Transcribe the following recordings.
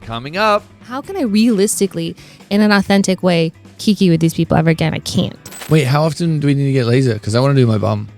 Coming up. How can I realistically, in an authentic way, kiki with these people ever again? I can't. Wait, how often do we need to get laser? Because I want to do my bum.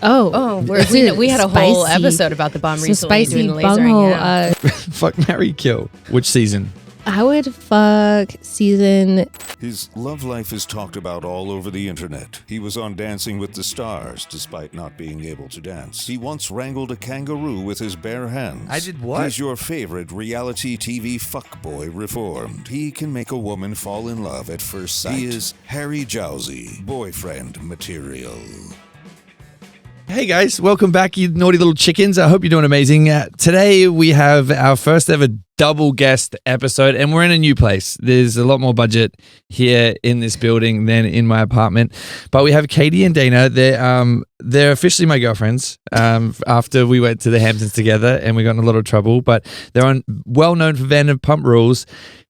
We had a whole episode about the bum recently. Spicy doing the lasering, Fuck, marry, kill. Which season? I would fuck season. His love life is talked about all over the internet. He was on Dancing with the Stars, despite not being able to dance. He once wrangled a kangaroo with his bare hands. I did what? He's your favorite reality TV fuckboy reformed. He can make a woman fall in love at first sight. He is Harry Jowsey, boyfriend material. Hey guys, welcome back, you naughty little chickens. I hope you're doing amazing. Today we have our first ever double guest episode, and we're in a new place. There's a lot more budget here in this building than in my apartment. But we have Katie and Dayna. They're officially my girlfriends after we went to the Hamptons together and we got in a lot of trouble. But they're well known for Vanderpump Rules.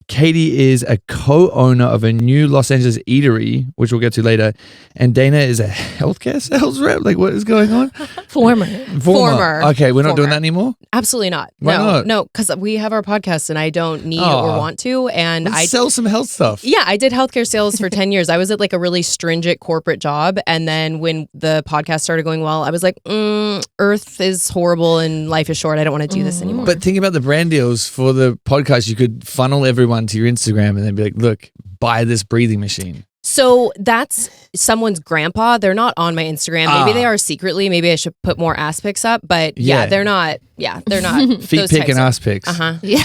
Katie is a co-owner of a new Los Angeles eatery, which we'll get to later. And Dayna is a healthcare sales rep. Like, what is going on? Former. Okay, we're not doing that anymore? Absolutely not. Why not? No, because we have our podcast and I don't need or want to. And I sell some health stuff. Yeah, I did healthcare sales for 10 years. I was at like a really stringent corporate job. And then when the podcast started going well, I was like, Earth is horrible and life is short. I don't want to do this anymore. But think about the brand deals for the podcast. You could funnel everyone to your Instagram and then be like, look, buy this breathing machine. So that's someone's grandpa. They're not on my Instagram. Maybe they are secretly. Maybe I should put more ass pics up. But yeah, they're not. Yeah, they're not. Feet pic and ass pics. Yeah.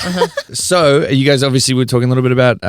So you guys obviously were talking a little bit about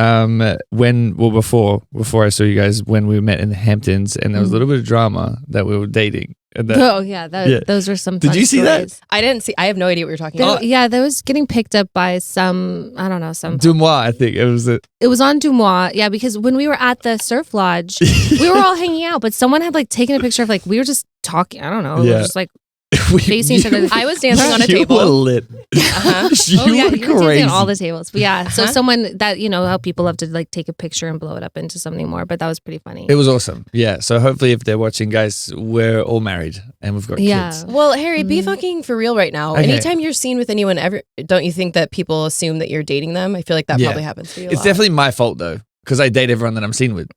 before I saw you guys when we met in the Hamptons, and there was a little bit of drama that we were dating. Those were some. Did you see stories. that? I didn't see. I have no idea what you're talking about. Yeah, that was getting picked up by some. I don't know. Some Dumois, I think it was. It was on Dumois. Yeah, because when we were at the surf lodge, we were all hanging out, but someone had like taken a picture of like we were just talking. I don't know. We were just like facing each other. I was dancing on a table. You were lit. You were you were crazy. dancing on all the tables. But yeah, so someone that how people love to like take a picture and blow it up into something more. But that was pretty funny. It was awesome. Yeah. So hopefully, if they're watching, guys, we're all married and we've got kids. Well, Harry, be fucking for real right now. Okay. Anytime you're seen with anyone ever, don't you think that people assume that you're dating them? I feel like that probably happens to you. It's definitely my fault though, because I date everyone that I'm seen with.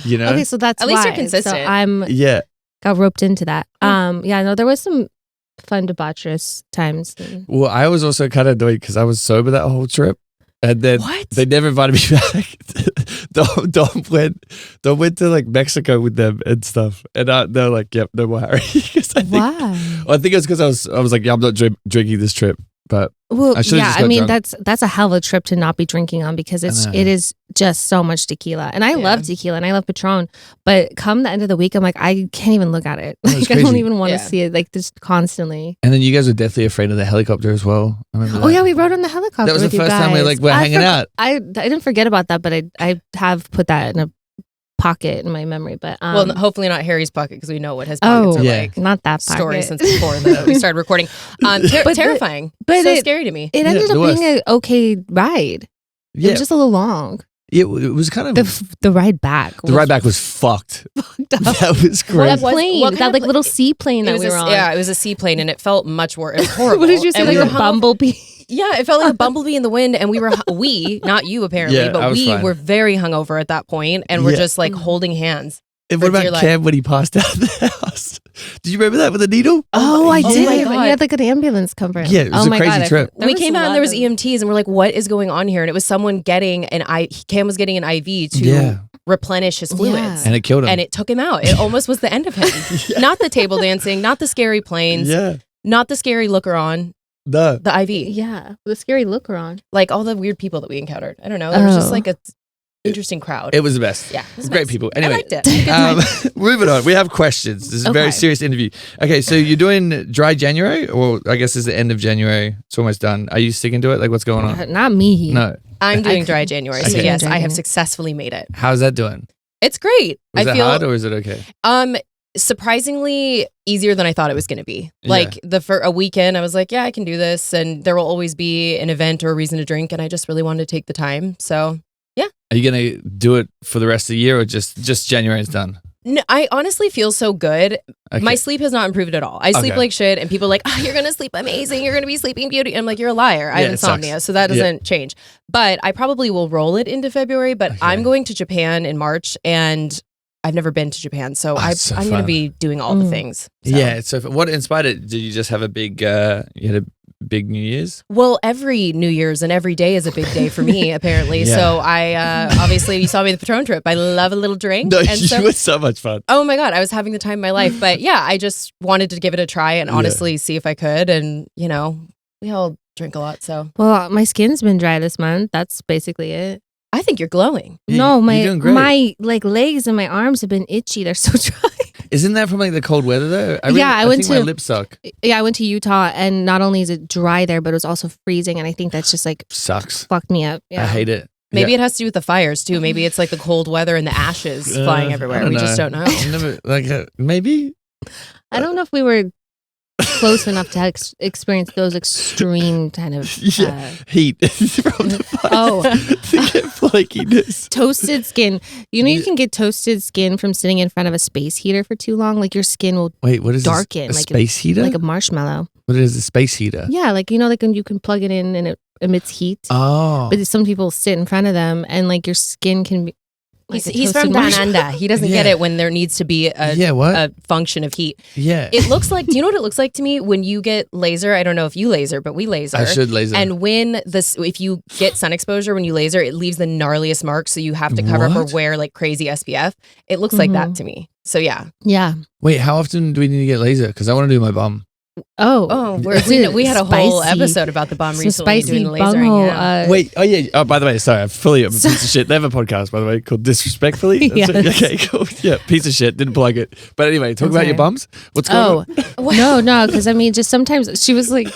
You know. Okay, so that's at least you're consistent. So got roped into that. There was some fun debaucherous times. Well, I was also kind of annoyed because I was sober that whole trip, and then they never invited me back. Dom went to like Mexico with them and stuff, and they're like, "Yep, no more Harry." Why? I think it's because I was like, "Yeah, I'm not drinking this trip." But that's a hell of a trip to not be drinking on because it is just so much tequila, and I love tequila and I love Patron. But come the end of the week, I'm like, I can't even look at it. Like I don't even want to see it. Like just constantly. And then you guys were deathly afraid of the helicopter as well. I remember that. Oh yeah, we rode on the helicopter. That was the first time we're hanging out. I didn't forget about that, but I have put that in a pocket in my memory, but hopefully not Harry's pocket because we know what his pockets are like. Not that pocket. Story since before we started recording. Terrifying, but so scary to me. It ended up being an okay ride. Yeah. It was just a little long. It was kind of the ride back. The ride back was fucked. That was crazy. That like little seaplane that we were on. Yeah, it was a seaplane, and it felt much worse. It was horrible. What did you say? Like a bumblebee. Yeah, it felt like a bumblebee in the wind, and not you apparently, but we were very hungover at that point, and we're just like holding hands. And what about Cam when he passed out of the house? Did you remember that with the needle? Oh, I did. He had like an ambulance come for him. Yeah, it was a crazy trip. We came out and there was EMTs, and we're like, "What is going on here?" And it was someone getting Cam was getting an IV to replenish his fluids, and it killed him, and it took him out. It almost was the end of him. Not the table dancing, not the scary planes, not the scary looker on. The IV. Yeah. The scary looker on. Like all the weird people that we encountered. I don't know. There was just like a interesting crowd. It was the best. Yeah. It was great people. Anyway. I liked it. Moving on. We have questions. This is a very serious interview. Okay, so you're doing dry January? Or I guess it's the end of January. It's almost done. Are you sticking to it? Like what's going on? Not me. No. I'm doing dry January. So yes, I have successfully made it. How's that doing? It's great. Is it hard or is it okay? Surprisingly easier than I thought it was going to be. Like for a weekend, I was like, yeah, I can do this. And there will always be an event or a reason to drink. And I just really wanted to take the time. So yeah. Are you going to do it for the rest of the year or just January is done? No, I honestly feel so good. Okay. My sleep has not improved at all. I sleep like shit, and people are like, oh, you're going to sleep amazing. You're going to be sleeping beauty. And I'm like, you're a liar. I have insomnia, so that doesn't change. But I probably will roll it into February, but I'm going to Japan in March, and I've never been to Japan, so I'm going to be doing all the things. So. Yeah, so what inspired it? Did you just have a big, you had a big New Year's? Well, every New Year's and every day is a big day for me, apparently. So I, obviously, you saw me at the Patron trip. I love a little drink. No, you were so much fun. Oh my God, I was having the time of my life. But yeah, I just wanted to give it a try and honestly see if I could. And, you know, we all drink a lot, so. Well, my skin's been dry this month. That's basically it. I think you're glowing. No, my like legs and my arms have been itchy. They're so dry. Isn't that from like the cold weather though? I went to my lips suck. Yeah, I went to Utah, and not only is it dry there, but it was also freezing, and I think that's just like sucks. Fucked me up. Yeah. I hate it. Maybe it has to do with the fires too. Maybe it's like the cold weather and the ashes flying everywhere. We just don't know. Maybe. I don't know if we were close enough to experience those extreme kind of heat from the fire to get flakiness. Toasted skin. You know, you can get toasted skin from sitting in front of a space heater for too long. Like your skin will what is darken. This? A space heater? Like a marshmallow. What is a space heater? Yeah, like you know, like when you can plug it in and it emits heat. Oh. But some people sit in front of them and like your skin can be. Like he's from Down Under. He doesn't get it when there needs to be a function of heat. Yeah. It looks like, do you know what it looks like to me when you get laser? I don't know if you laser, but we laser. I should laser. And if you get sun exposure when you laser, it leaves the gnarliest marks. So you have to cover up or wear like crazy SPF. It looks like that to me. So yeah. Yeah. Wait, how often do we need to get laser? Because I want to do my bum. We had a whole episode about the bum recently doing the lasering. By the way, sorry, I'm fully a piece of shit. They have a podcast, by the way, called Disrespectfully. Yes. Okay, cool. Yeah, piece of shit. Didn't plug it. But anyway, talk about your bums. What's going on? No, because I mean, just sometimes she was like,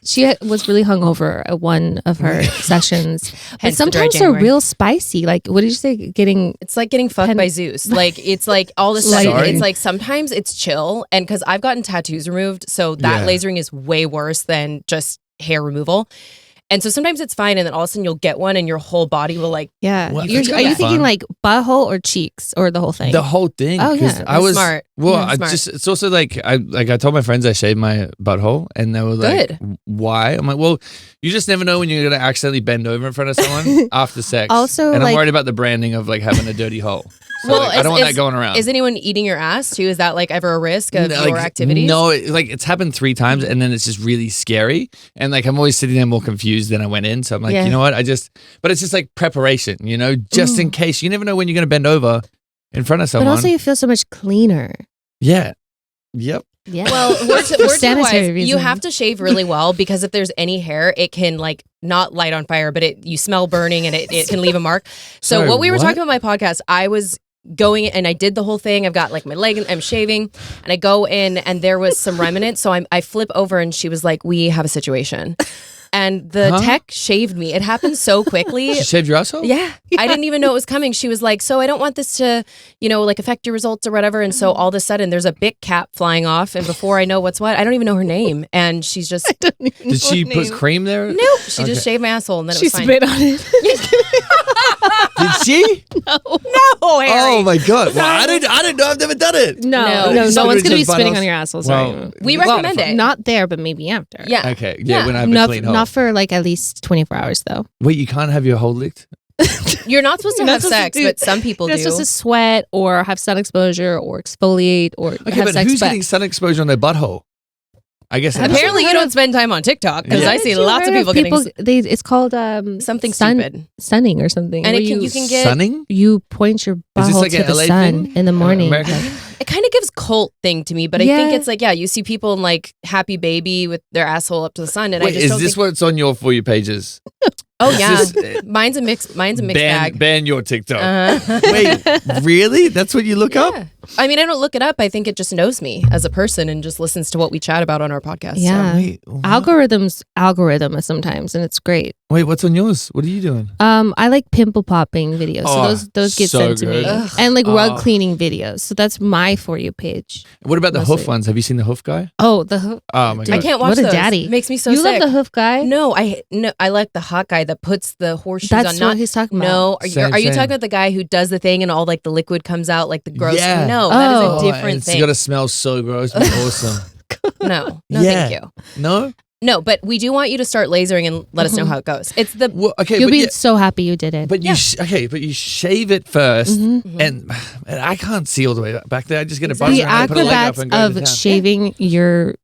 she was really hungover at one of her sessions. But sometimes they're real spicy. Like, what did you say? It's like getting fucked by Zeus. Like, it's like all of a sudden, it's like sometimes it's chill. And because I've gotten tattoos removed, so that lasering is way worse than just hair removal. And so sometimes it's fine, and then all of a sudden you'll get one, and your whole body will like. Yeah. Are you thinking like butthole or cheeks or the whole thing? The whole thing. Oh yeah. I was smart. Well, it's also like I told my friends I shaved my butthole, and they were like, "Why?" I'm like, "Well, you just never know when you're gonna accidentally bend over in front of someone after sex." Also, and I'm worried about the branding of like having a dirty hole. So I don't want that going around. Is anyone eating your ass too? Is that like ever a risk of your activities? No, it's happened 3 times, and then it's just really scary. And like I'm always sitting there more confused than I went in. So I'm like, you know what? But it's just like preparation, you know, just in case. You never know when you're gonna bend over in front of someone. But also, you feel so much cleaner. Yeah. Yep. Yeah. Well, word to wise, you have to shave really well because if there's any hair, it can like not light on fire, but you smell burning and it can leave a mark. So Sorry, what we were talking about on my podcast, I was going and I did the whole thing. I've got like my leg and I'm shaving and I go in and there was some remnants. So I flip over and she was like, we have a situation. And the tech shaved me. It happened so quickly. She shaved your asshole? Yeah. I didn't even know it was coming. She was like, so I don't want this to, like affect your results or whatever. And so all of a sudden there's a big cap flying off. And before I know what's what, I don't even know her name. And she's just. Did she put cream there? Nope. She just shaved my asshole and then she it was fine. Spit on it. Did she? No, Harry. Oh my God. Well, I didn't know. I've never done it. No one's going to be spitting on your asshole. Sorry. We recommend it. Not there, but maybe after. Yeah. Okay. Yeah. When I have a clean hole. Not for like at least 24 hours though. Wait, you can't have your hole licked? You're not supposed to have sex, but some people do. You're supposed to sweat or have sun exposure or exposure or have sex. Who's getting sun exposure on their butthole? I guess apparently you don't spend time on TikTok because I see lots of people getting. It's called something stupid, sunning or something. And you can get sunning. You point your butthole to the sun in the morning. It kind of gives cult thing to me, but I think it's like you see people in like Happy Baby with their asshole up to the sun, and wait, is this what's on your For You pages? Oh yeah, mine's a mixed bag. Ban your TikTok. Wait, really? That's what you look up? I mean, I don't look it up. I think it just knows me as a person and just listens to what we chat about on our podcast. Yeah, so. Wait, algorithm sometimes, and it's great. Wait, what's on yours? What are you doing? I like pimple popping videos. So those get sent to me, and like rug cleaning videos. So that's my For You page. What about the hoof ones? Have you seen the hoof guy? Oh, the hoof. Oh my God, I can't watch those. What a daddy! It makes me so sick. You love the hoof guy? No, I like the hot guy that puts the horseshoes on. That's what he's talking about. No, are you talking about the guy who does the thing and all like the liquid comes out like the gross? Yeah. No, that is a different thing. It's got to smell so gross, but awesome. No, thank you. No, but we do want you to start lasering and let us know how it goes. It's the you'll be so happy you did it. But you shave it first, and I can't see all the way back there. I just get a buzzer. The and I put a leg up acrobats and go to of town. shaving your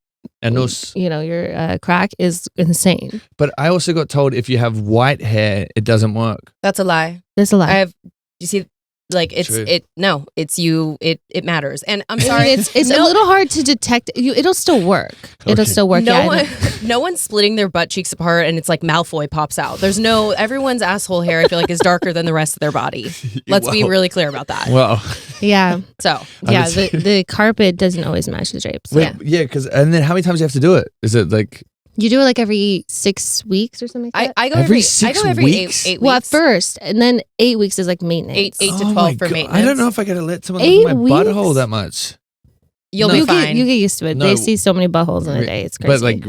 anus, your crack is insane. But I also got told if you have white hair, it doesn't work. That's a lie. That's a lie. You see. Like it's True. it's you. It matters, and I'm sorry. It's a little hard to detect. It'll still work. Okay. It'll still work. No one's splitting their butt cheeks apart, and it's like Malfoy pops out. Everyone's asshole hair. I feel like is darker than the rest of their body. Let's be really clear about that. Well, yeah. So the carpet doesn't always match the drapes. Wait, because and then how many times do you have to do it? Is it like? You do it like every 6 weeks or something like that? I go every 6 weeks? 8 weeks. Well, at first, and then 8 weeks is like maintenance. 8 to 12 for maintenance. I don't know if I got to let someone look at my butthole that much. You'll be fine. You get used to it. They see so many buttholes in a day. It's crazy. But like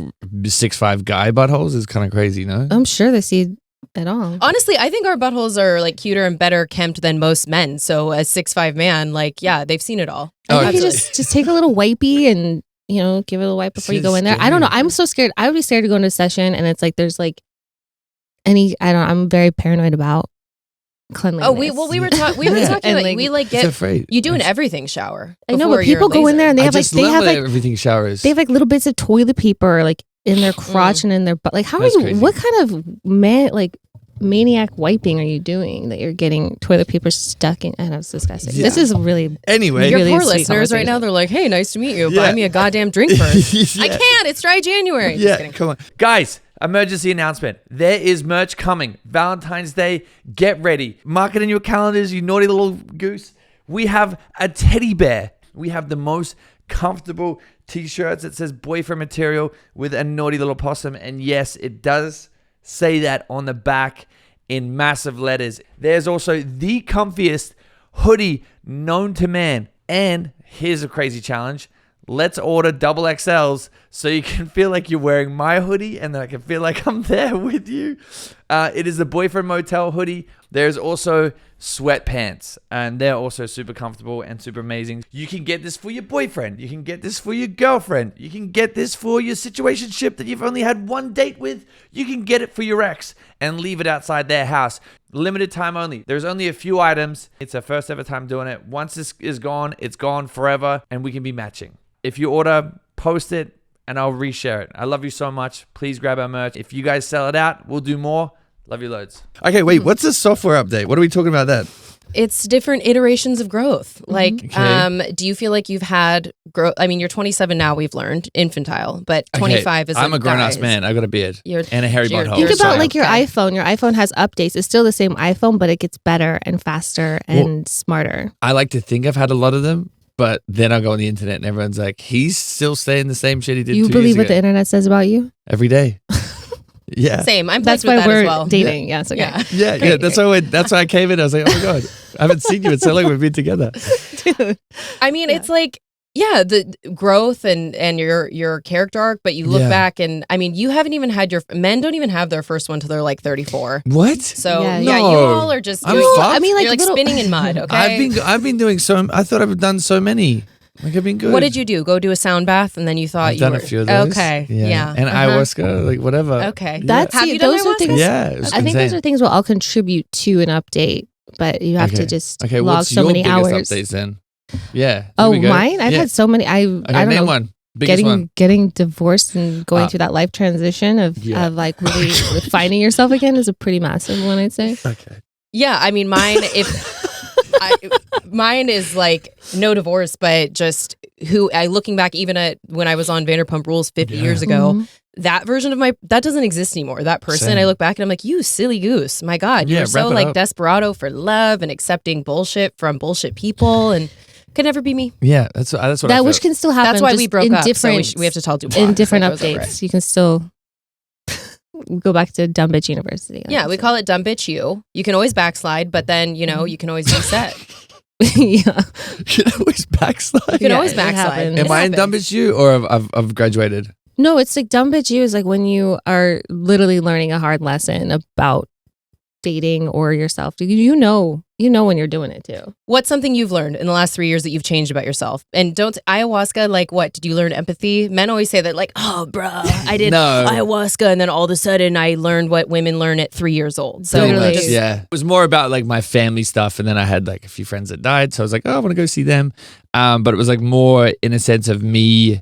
6'5" guy buttholes is kind of crazy, no? I'm sure they see it all. Honestly, I think our buttholes are like cuter and better kempt than most men. So a 6'5" man, like, yeah, they've seen it all. I think you just take a little wipey and give it a wipe before you go in there. I don't know. I'm so scared. I would be scared to go into a session and it's like there's like I'm very paranoid about cleanliness. Oh, we were talking like we like get afraid. You do an everything shower. I know, but people go in there and they have everything showers. They have like little bits of toilet paper like in their crotch and in their butt. Like how That's are you? crazy. What kind of maniac wiping are you doing that you're getting toilet paper stuck in? And it's disgusting. Yeah. This is really anyway. Your really poor listeners right now, they're like, "Hey, nice to meet you. Buy me a goddamn drink first." I can't. It's dry January. Just kidding. Come on, guys. Emergency announcement. There is merch coming. Valentine's Day. Get ready. Mark it in your calendars, you naughty little goose. We have a teddy bear. We have the most comfortable t-shirts that says boyfriend material with a naughty little possum. And yes, it does say that on the back in massive letters. There's also the comfiest hoodie known to man. And here's a crazy challenge. Let's order double XLs so you can feel like you're wearing my hoodie and then I can feel like I'm there with you. It is the Boyfriend Motel hoodie. There's also sweatpants and they're also super comfortable and super amazing. You can get this for your boyfriend. You can get this for your girlfriend. You can get this for your situationship that you've only had one date with. You can get it for your ex and leave it outside their house. Limited time only. There's only a few items. It's our first ever time doing it. Once this is gone, it's gone forever and we can be matching. If you order, post it and I'll reshare it. I love you so much. Please grab our merch. If you guys sell it out, we'll do more. Love you loads. Okay, wait. What's the software update? What are we talking about that? It's different iterations of growth. Like, do you feel like you've had growth? I mean, you're 27 now, we've learned, infantile, but 25 is I'm a grown-ass man. I got a beard and a hairy butthole. Think about like your iPhone. Your iPhone has updates. It's still the same iPhone, but it gets better and faster and smarter. I like to think I've had a lot of them. But then I go on the internet and everyone's like, he's still saying the same shit he did 2 years ago. You believe what the internet says about you? Every day. Yeah. Same. I'm That's why we're as well. dating. Yeah. Yes, okay. Yeah. That's why I came in. I was like, oh my God, I haven't seen you in so long. We've been together. Dude. I mean, it's like, the growth and your character arc, but you look back and I mean, you haven't even had men don't even have their first one till they're like 34. What? So you all are just. I mean, like you're spinning in mud. Okay. I've been doing so. I thought I've done so many. Like I've been good. What did you do? Go do a sound bath and then you thought I've done a few of those. Okay. Yeah. And ayahuasca, like whatever. Okay. That's Have you done those are things. Yeah. I think those are things will all contribute to an update, but you have to just log so many hours. Updates then? Yeah. Oh, mine? I've had so many. I don't name know. One. Biggest one. Getting divorced and going through that life transition of like really finding yourself again is a pretty massive one, I'd say. Okay. Yeah, I mean, mine mine is like no divorce, but just looking back even at when I was on Vanderpump Rules 50 years ago, that version of that doesn't exist anymore. That person, Same. I look back and I'm like, you silly goose. My God, you're so like desperado for love and accepting bullshit from bullshit people and could never be me. Yeah, that's what I felt. Which can still happen. That's why we broke up. So we have to tell Dubois. In different updates, you can still go back to Dumb Bitch University. Yeah, we call it Dumb Bitch U. You can always backslide, but then, you can always reset. You can always backslide. You can always backslide. Am I in Dumb Bitch U or I've graduated? No, it's like Dumb Bitch U is like when you are literally learning a hard lesson about dating or yourself. You you know when you're doing it too. What's something you've learned in the last 3 years that you've changed about yourself? And don't ayahuasca, like what? Did you learn empathy? Men always say that like, oh, bruh, I did ayahuasca and then all of a sudden I learned what women learn at 3 years old. So yeah. It was more about like my family stuff. And then I had like a few friends that died. So I was like, oh, I want to go see them. But it was like more in a sense of me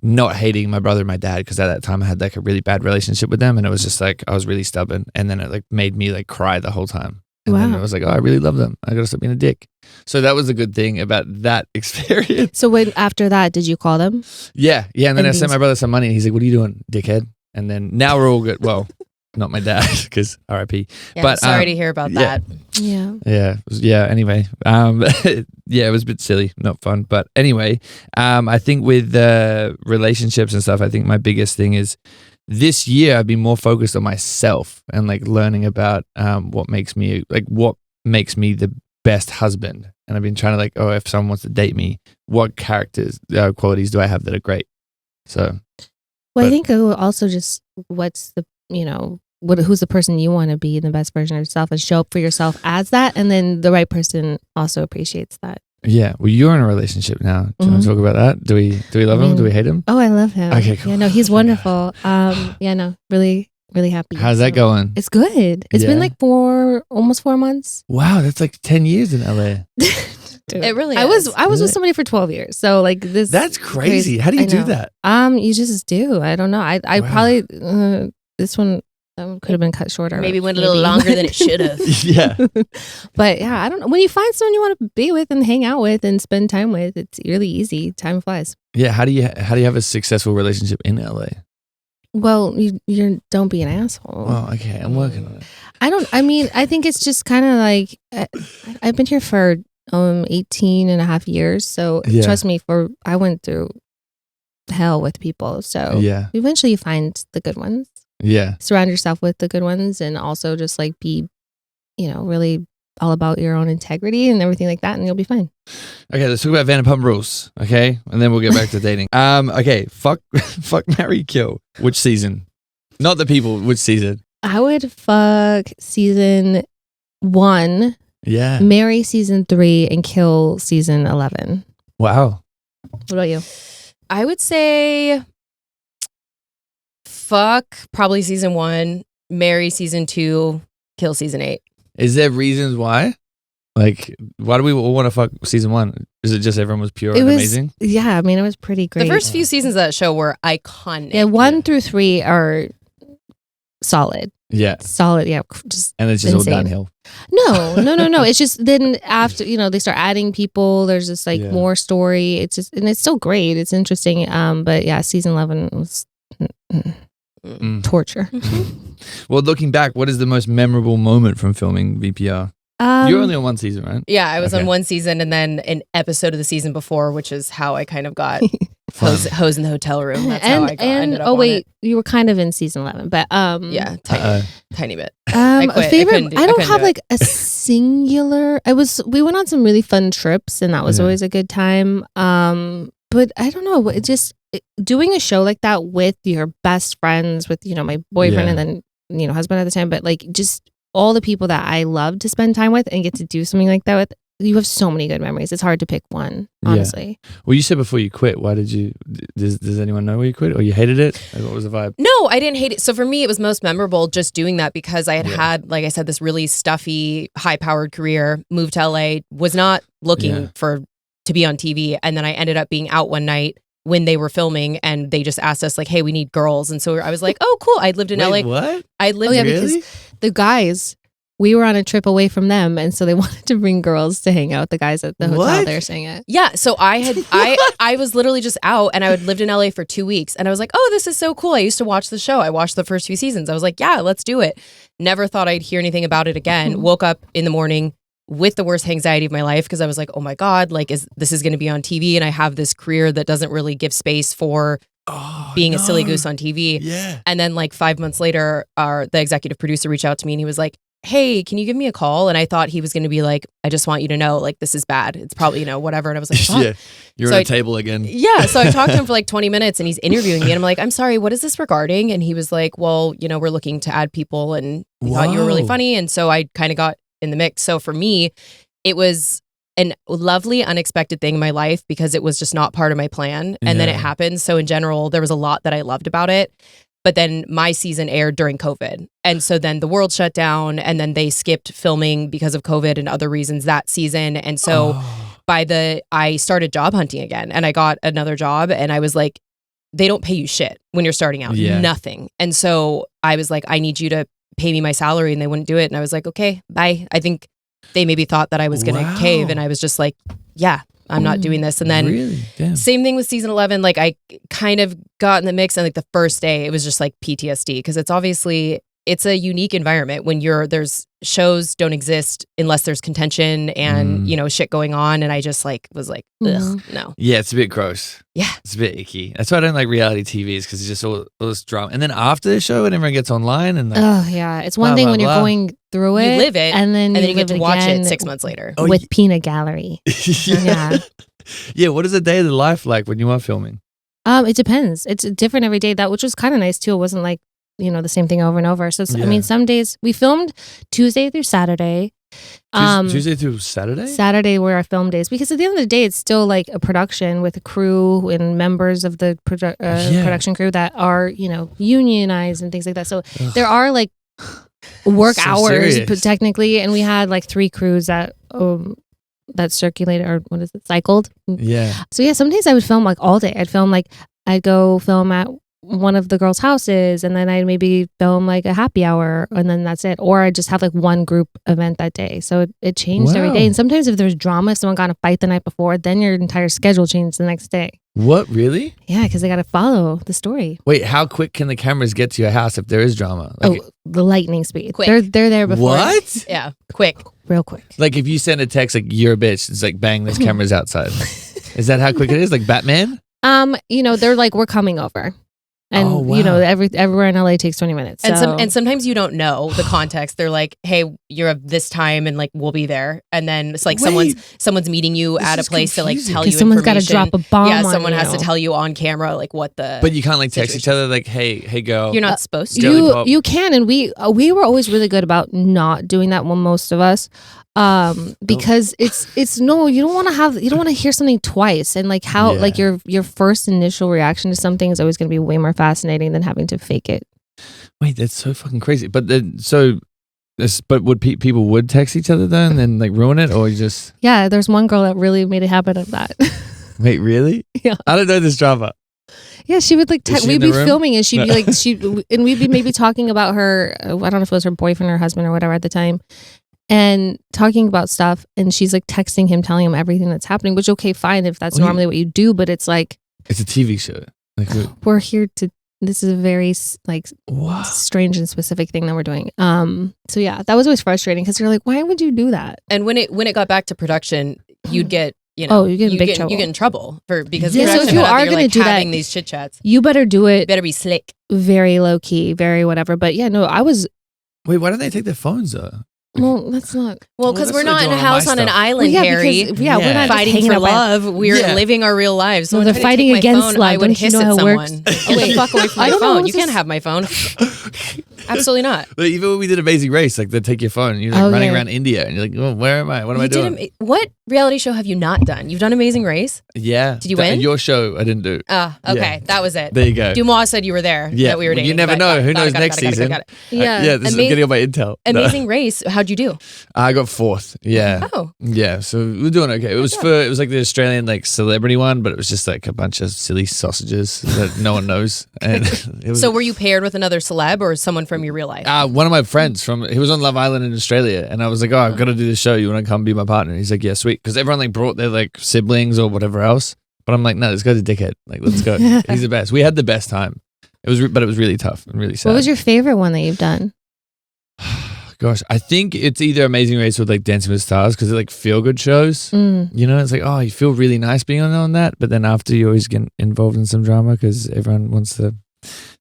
not hating my brother and my dad, because at that time I had like a really bad relationship with them, and it was just like I was really stubborn, and then it like made me like cry the whole time. And then I was like, oh, I really love them. I gotta stop being a dick. So that was a good thing about that experience. So when after that, did you call them? Yeah. And then I sent my brother some money, and he's like, what are you doing, dickhead? And then now we're all good. Well, not my dad, because R.I.P. Yeah, but sorry to hear about that. Yeah. Anyway, it was a bit silly, not fun. But anyway, I think with relationships and stuff, I think my biggest thing is this year I've been more focused on myself and like learning about what makes me the best husband. And I've been trying to like, if someone wants to date me, what qualities do I have that are great? So, I think also just what's the who's the person you want to be, the best version of yourself, and show up for yourself as that, and then the right person also appreciates that. Yeah, well, you're in a relationship now. Do you want to talk about that? Do we love him? Do we hate him? Oh, I love him. Okay, cool. Yeah, no, he's wonderful. Really, really happy. How's that going? It's good. It's been like almost 4 months. Wow, that's like 10 years in LA. Dude, it really. I was with somebody for 12 years, so like this. That's crazy. How do you do that? You just do. I don't know. I probably this one. That could have been cut shorter. Maybe went a little longer than it should have. Yeah. But yeah, I don't know. When you find someone you want to be with and hang out with and spend time with, it's really easy. Time flies. Yeah. How do you have a successful relationship in LA? Well, you don't be an asshole. Oh, okay. I'm working on it. I think it's just kind of like, I've been here for 18 and a half years. So trust me, I went through hell with people. So eventually you find the good ones. Yeah. Surround yourself with the good ones, and also just like be, really all about your own integrity and everything like that, and you'll be fine. Okay, let's talk about Vanderpump Rules, okay? And then we'll get back to dating. Okay, fuck, marry, kill. Which season? Not the people, which season? I would fuck season 1. Yeah. Marry season 3 and kill season 11. Wow. What about you? I would say fuck probably season 1, marry season 2, kill season 8. Is there reasons why? Like, why do we all want to fuck season 1? Is it just everyone was pure and amazing? Yeah, I mean, it was pretty great. The first few seasons of that show were iconic. Yeah, 1 through 3 are solid. Yeah. Solid, yeah. Just and it's just insane. all downhill. No. It's just then after, they start adding people, there's just like more story. It's just, and it's still great. It's interesting. But yeah, season 11 was torture. Well, looking back, what is the most memorable moment from filming VPR? You're only on one season, right? Yeah, I was on one season and then an episode of the season before, which is how I kind of got hose in the hotel room. That's how I ended up on it. You were kind of in season 11, but yeah, tiny bit. A favorite. I don't have like a singular. We went on some really fun trips, and that was always a good time. But I don't know. It just doing a show like that with your best friends, with my boyfriend and then husband at the time, but like just all the people that I love to spend time with and get to do something like that with. You have so many good memories. It's hard to pick one, honestly. Yeah. Well, you said before you quit. Why did you? Does anyone know why you quit, or you hated it? Like, what was the vibe? No, I didn't hate it. So for me, it was most memorable just doing that because I had, like I said, this really stuffy, high-powered career. Moved to LA, was not looking to be on TV, and then I ended up being out one night when they were filming, and they just asked us like, "Hey, we need girls," and so I was like, "Oh, cool." I lived in LA. What? I lived really? Because the guys. We were on a trip away from them, and so they wanted to bring girls to hang out with the guys at the hotel they were staying at. Yeah, so I was literally just out, and I had lived in LA for 2 weeks, and I was like, oh, this is so cool. I used to watch the show. I watched the first few seasons. I was like, yeah, let's do it. Never thought I'd hear anything about it again. Woke up in the morning with the worst anxiety of my life because I was like, oh my God, like this is going to be on TV, and I have this career that doesn't really give space for being a silly goose on TV. Yeah. And then like 5 months later, the executive producer reached out to me, and he was like, hey, can you give me a call? And I thought he was going to be like, I just want you to know, like, this is bad. It's probably, whatever. And I was like, fuck. Yeah, you're on a table again. Yeah. So I talked to him for like 20 minutes and he's interviewing me. And I'm like, I'm sorry, what is this regarding? And he was like, well, we're looking to add people and we thought you were really funny. And so I kind of got in the mix. So for me, it was a lovely, unexpected thing in my life because it was just not part of my plan. And then it happened. So in general, there was a lot that I loved about it. But then my season aired during COVID. And so then the world shut down and then they skipped filming because of COVID and other reasons that season. And so I started job hunting again and I got another job and I was like, they don't pay you shit when you're starting out, nothing. And so I was like, I need you to pay me my salary and they wouldn't do it. And I was like, okay, bye. I think they maybe thought that I was going to cave and I was just like, yeah. I'm not doing this. And then same thing with season 11. Like I kind of got in the mix and like the first day it was just like PTSD because it's a unique environment when there's shows don't exist unless there's contention and, shit going on. And I just like was like, ugh, no. Yeah, it's a bit gross. Yeah. It's a bit icky. That's why I don't like reality TVs because it's just all this drama. And then after the show, when everyone gets online and like, it's one thing when you're going through it. You live it and then you get to watch it 6 months later. With Peanut Gallery. Yeah, what is a day of the life like when you are filming? It depends. It's different every day. That which was kind of nice too. It wasn't like, the same thing over and over. So I mean, some days we filmed Tuesday through Saturday. Tuesday through Saturday? Saturday were our film days because at the end of the day, it's still like a production with a crew and members of the production crew that are, unionized and things like that. So there are like work hours technically, and we had like 3 crews that circulated or cycled. Yeah. So some days I would film like all day. I'd go film at one of the girls' houses and then I'd maybe film like a happy hour and then that's it. Or I'd just have like one group event that day. So it changed every day. And sometimes if there's drama, if someone got in a fight the night before, then your entire schedule changed the next day. What, really? Yeah, because they got to follow the story. Wait, how quick can the cameras get to your house if there is drama? Like, the lightning speed. Quick. They're there before. What? Yeah, quick. Real quick. Like if you send a text like, you're a bitch, it's like, bang, there's cameras outside. Is that how quick it is? Like Batman? They're like, we're coming over. And, everywhere in LA takes 20 minutes. So. And sometimes you don't know the context. They're like, hey, you're of this time and like, we'll be there. And then it's like someone's meeting you at a place to like tell you someone's got to drop a bomb. Yeah, someone has to tell you on camera like what the. But you can't like text each other like, hey girl. You're not supposed to. You can. And we were always really good about not doing that, most of us. Because it's no, you don't want to hear something twice, and like how like your first initial reaction to something is always going to be way more fascinating than having to fake it. Wait, that's so fucking crazy. But would people would text each other then and then like ruin it, or you just? Yeah, there's one girl that really made a habit of that. Wait, really? Yeah, I don't know this drama. Yeah, she would like we'd be filming and she'd be like and we'd be maybe talking about her. I don't know if it was her boyfriend or husband or whatever at the time. And talking about stuff, and she's like texting him, telling him everything that's happening, which, okay, fine, if that's normally what you do, but it's like... It's a TV show. Like, we're here to... This is a very like strange and specific thing that we're doing. So yeah, that was always frustrating because you're like, why would you do that? And when it got back to production, you'd get... you get in big trouble. You get in trouble because so if you are going to do having that, these chit chats, you better do it. Better be slick, very low key, very whatever. But yeah, no, I was. Wait, why don't they take their phones though? Well, that's not. Well, because we're not in a house on an island, Harry. We're not fighting for love. We're living our real lives. So they're fighting against love. I would hiss at someone. Get the fuck away from my phone. You can't have my phone. Absolutely not. But even when we did Amazing Race, like they take your phone, and you're like running around India, and you're like, oh, where am I? What am I doing? What reality show have you not done? You've done Amazing Race? Yeah. Did you win? Your show, I didn't do. Okay. Yeah. That was it. There you go. Dumois said you were there. Yeah. That we were dating. You never know. Who knows next season? Yeah. This is getting all my intel. Amazing Race. How'd you do? I got 4th. Yeah. Oh. Yeah. So we were doing okay. It was like the Australian like celebrity one, but it was just like a bunch of silly sausages that no one knows. And it was. So were you paired with another celeb or someone from your real life? One of my friends he was on Love Island in Australia, and I was like, oh, I've got to do this show. You want to come be my partner? He's like, yeah, sweet. Because everyone like brought their like siblings or whatever else. But I'm like, no, this guy's a dickhead. Like, let's go. He's the best. We had the best time. But it was really tough and really sad. What was your favorite one that you've done? Gosh, I think it's either Amazing Race or like Dancing with Stars because they're like feel good shows. You know, it's like, oh, you feel really nice being on that, but then after you always get involved in some drama because everyone wants to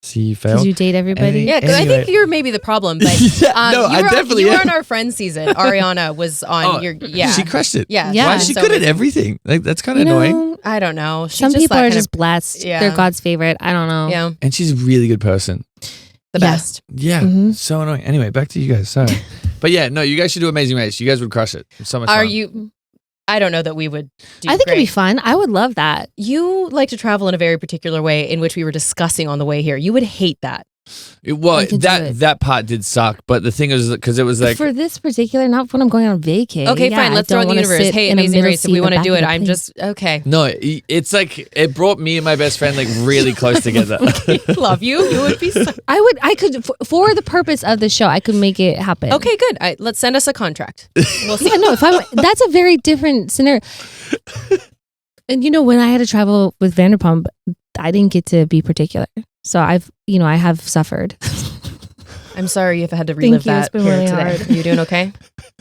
see you fail. Because you date everybody? Yeah, because I think you're maybe the problem. But I definitely you were on our friends season. Ariana was on your... Yeah. She crushed it. Yeah. Why is she good at everything? Like, that's kind of annoying. I don't know. Some people are just blessed. Yeah. They're God's favorite. I don't know. Yeah. And she's a really good person. the best. Yeah, so annoying. Anyway, back to you guys. Sorry. But yeah, no, you guys should do Amazing Race. You guys would crush it. It's so much fun. I don't know that we would do I think great. it'd be fun. I would love that. You like to travel in a very particular way in which we were discussing on the way here. You would hate that. That part did suck, but the thing is, because it was like for this particular, not when I'm going on vacay. Okay, fine. Let's throw in the universe. Hey, Amazing Race. If we want to do it, I'm just okay. No, it's like it brought me and my best friend like really close together. Love you. You would be. I could for the purpose of the show, I could make it happen. Okay, good. Let's send us a contract. We'll see. Yeah, no. That's a very different scenario. And when I had to travel with Vanderpump, I didn't get to be particular. So I have suffered. I'm sorry you've had to relive that. It's been really today. hard. You doing okay?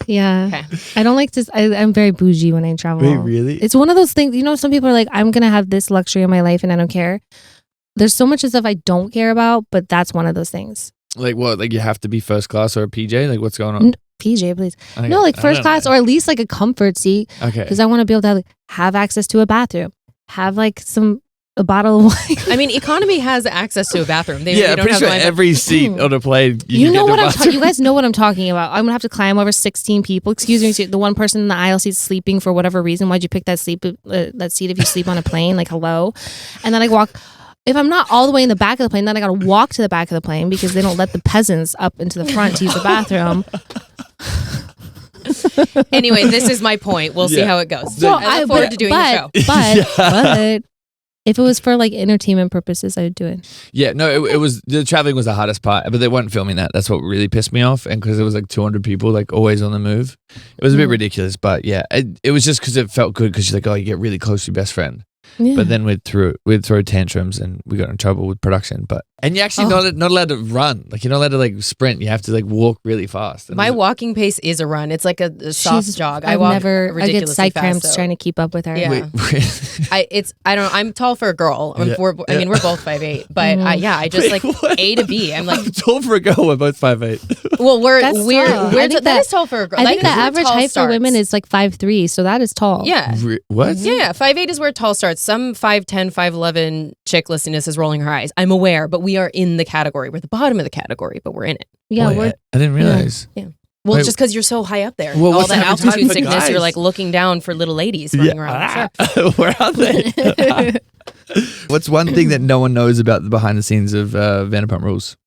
Yeah. Okay. I don't like to. I'm very bougie when I travel. Wait, really? It's one of those things. Some people are like, I'm gonna have this luxury in my life and I don't care. There's so much stuff I don't care about, but that's one of those things. Like what? Like you have to be first class or a PJ? Like what's going on? PJ, please. Okay. No, like first class or at least like a comfort seat. Okay. Because I want to be able to have access to a bathroom, have like a bottle of wine. I mean, economy has access to a bathroom. I'm pretty sure every seat on a plane. You guys know what I'm talking about. I'm gonna have to climb over 16 people. Excuse me, the one person in the aisle seat sleeping for whatever reason. Why'd you pick that seat if you sleep on a plane? Like hello, and then I walk. If I'm not all the way in the back of the plane, then I gotta walk to the back of the plane because they don't let the peasants up into the front to use the bathroom. Anyway, this is my point. We'll see how it goes. So I look forward to doing the show. But if it was for like entertainment purposes, I would do it. Yeah, no, it was the traveling was the hardest part, but they weren't filming that. That's what really pissed me off, and because it was like 200 people, like always on the move, it was a bit ridiculous. But yeah, it was just because it felt good because you're like, oh, you get really close to your best friend. Yeah. But then we'd throw tantrums and we got in trouble with production. And you're actually not allowed to run. Like you're not allowed to like sprint. You have to like walk really fast. And my walking pace is a run. It's like a soft jog. I get side cramps trying to keep up with her. Yeah. I'm tall for a girl. We're both 5'8", but I just like what? A to B. I'm like I'm tall for a girl. We're both 5'8". Well, that is tall for a girl. I think the average height for women is like 5'3", so that is tall. Yeah. What? Yeah, 5'8" is where tall starts. Some 5'10", 5'11" chick listening to this is rolling her eyes. I'm aware, but we are in the category. We're at the bottom of the category, but we're in it. Yeah, I didn't realize. Yeah. Well, just because you're so high up there. Well, all that altitude sickness, you're like looking down for little ladies running around. Where are they? What's one thing that no one knows about the behind the scenes of Vanderpump Rules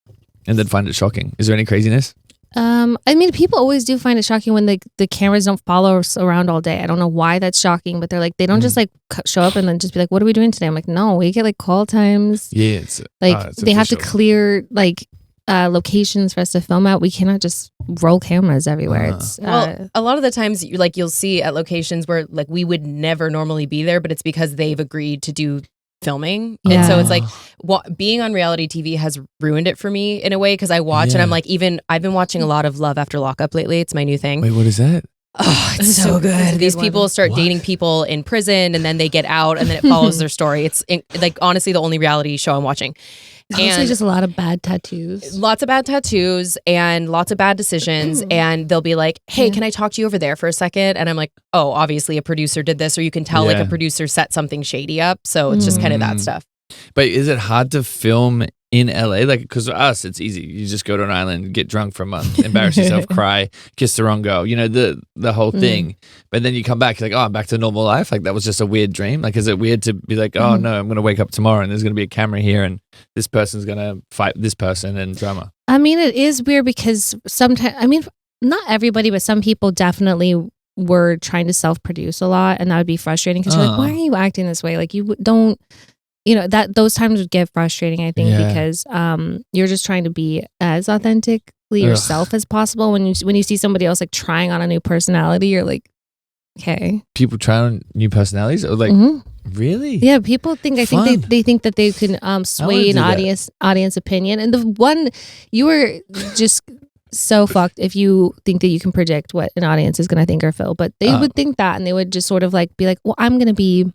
and they'd find it shocking? Is there any craziness? I mean, people always do find it shocking when the cameras don't follow us around all day. I don't know why that's shocking, but they're like, they don't just like show up and then just be like, what are we doing today? I'm like, no, we get like call times. Yeah. It's they have to clear like locations for us to film at. We cannot just roll cameras everywhere. It's a lot of the times you'll see at locations where like we would never normally be there, but it's because they've agreed to do filming. Yeah. And so it's like being on reality TV has ruined it for me in a way because I watch and I'm like, I've been watching a lot of Love After Lockup lately. It's my new thing. Wait, what is that? Oh, it's so good. These people start dating people in prison and then they get out and then it follows their story. It's like honestly the only reality show I'm watching. Honestly, just a lot of bad tattoos. Lots of bad tattoos and lots of bad decisions. And they'll be like, hey, can I talk to you over there for a second? And I'm like, oh, obviously a producer did this. Or you can tell like a producer set something shady up. So it's just kind of that stuff. But is it hard to film in LA? Like, because for us, it's easy. You just go to an island, get drunk for a month, embarrass yourself, cry, kiss the wrong girl, the whole thing. But then you come back, you're like, oh, I'm back to normal life. Like, that was just a weird dream. Like, is it weird to be like, oh, no, I'm going to wake up tomorrow and there's going to be a camera here and this person's going to fight this person and drama? I mean, it is weird because sometimes, I mean, not everybody, but some people definitely were trying to self-produce a lot. And that would be frustrating because you're like, why are you acting this way? Like, you don't. That those times would get frustrating, I think, because you're just trying to be as authentically yourself as possible. When you see somebody else like trying on a new personality, you're like, okay. People try on new personalities, or like, really? Yeah, people think. I think they think that they can sway an audience opinion. And the one you were just so fucked if you think that you can predict what an audience is going to think or feel. But they would think that, and they would just sort of like be like, well, I'm going to be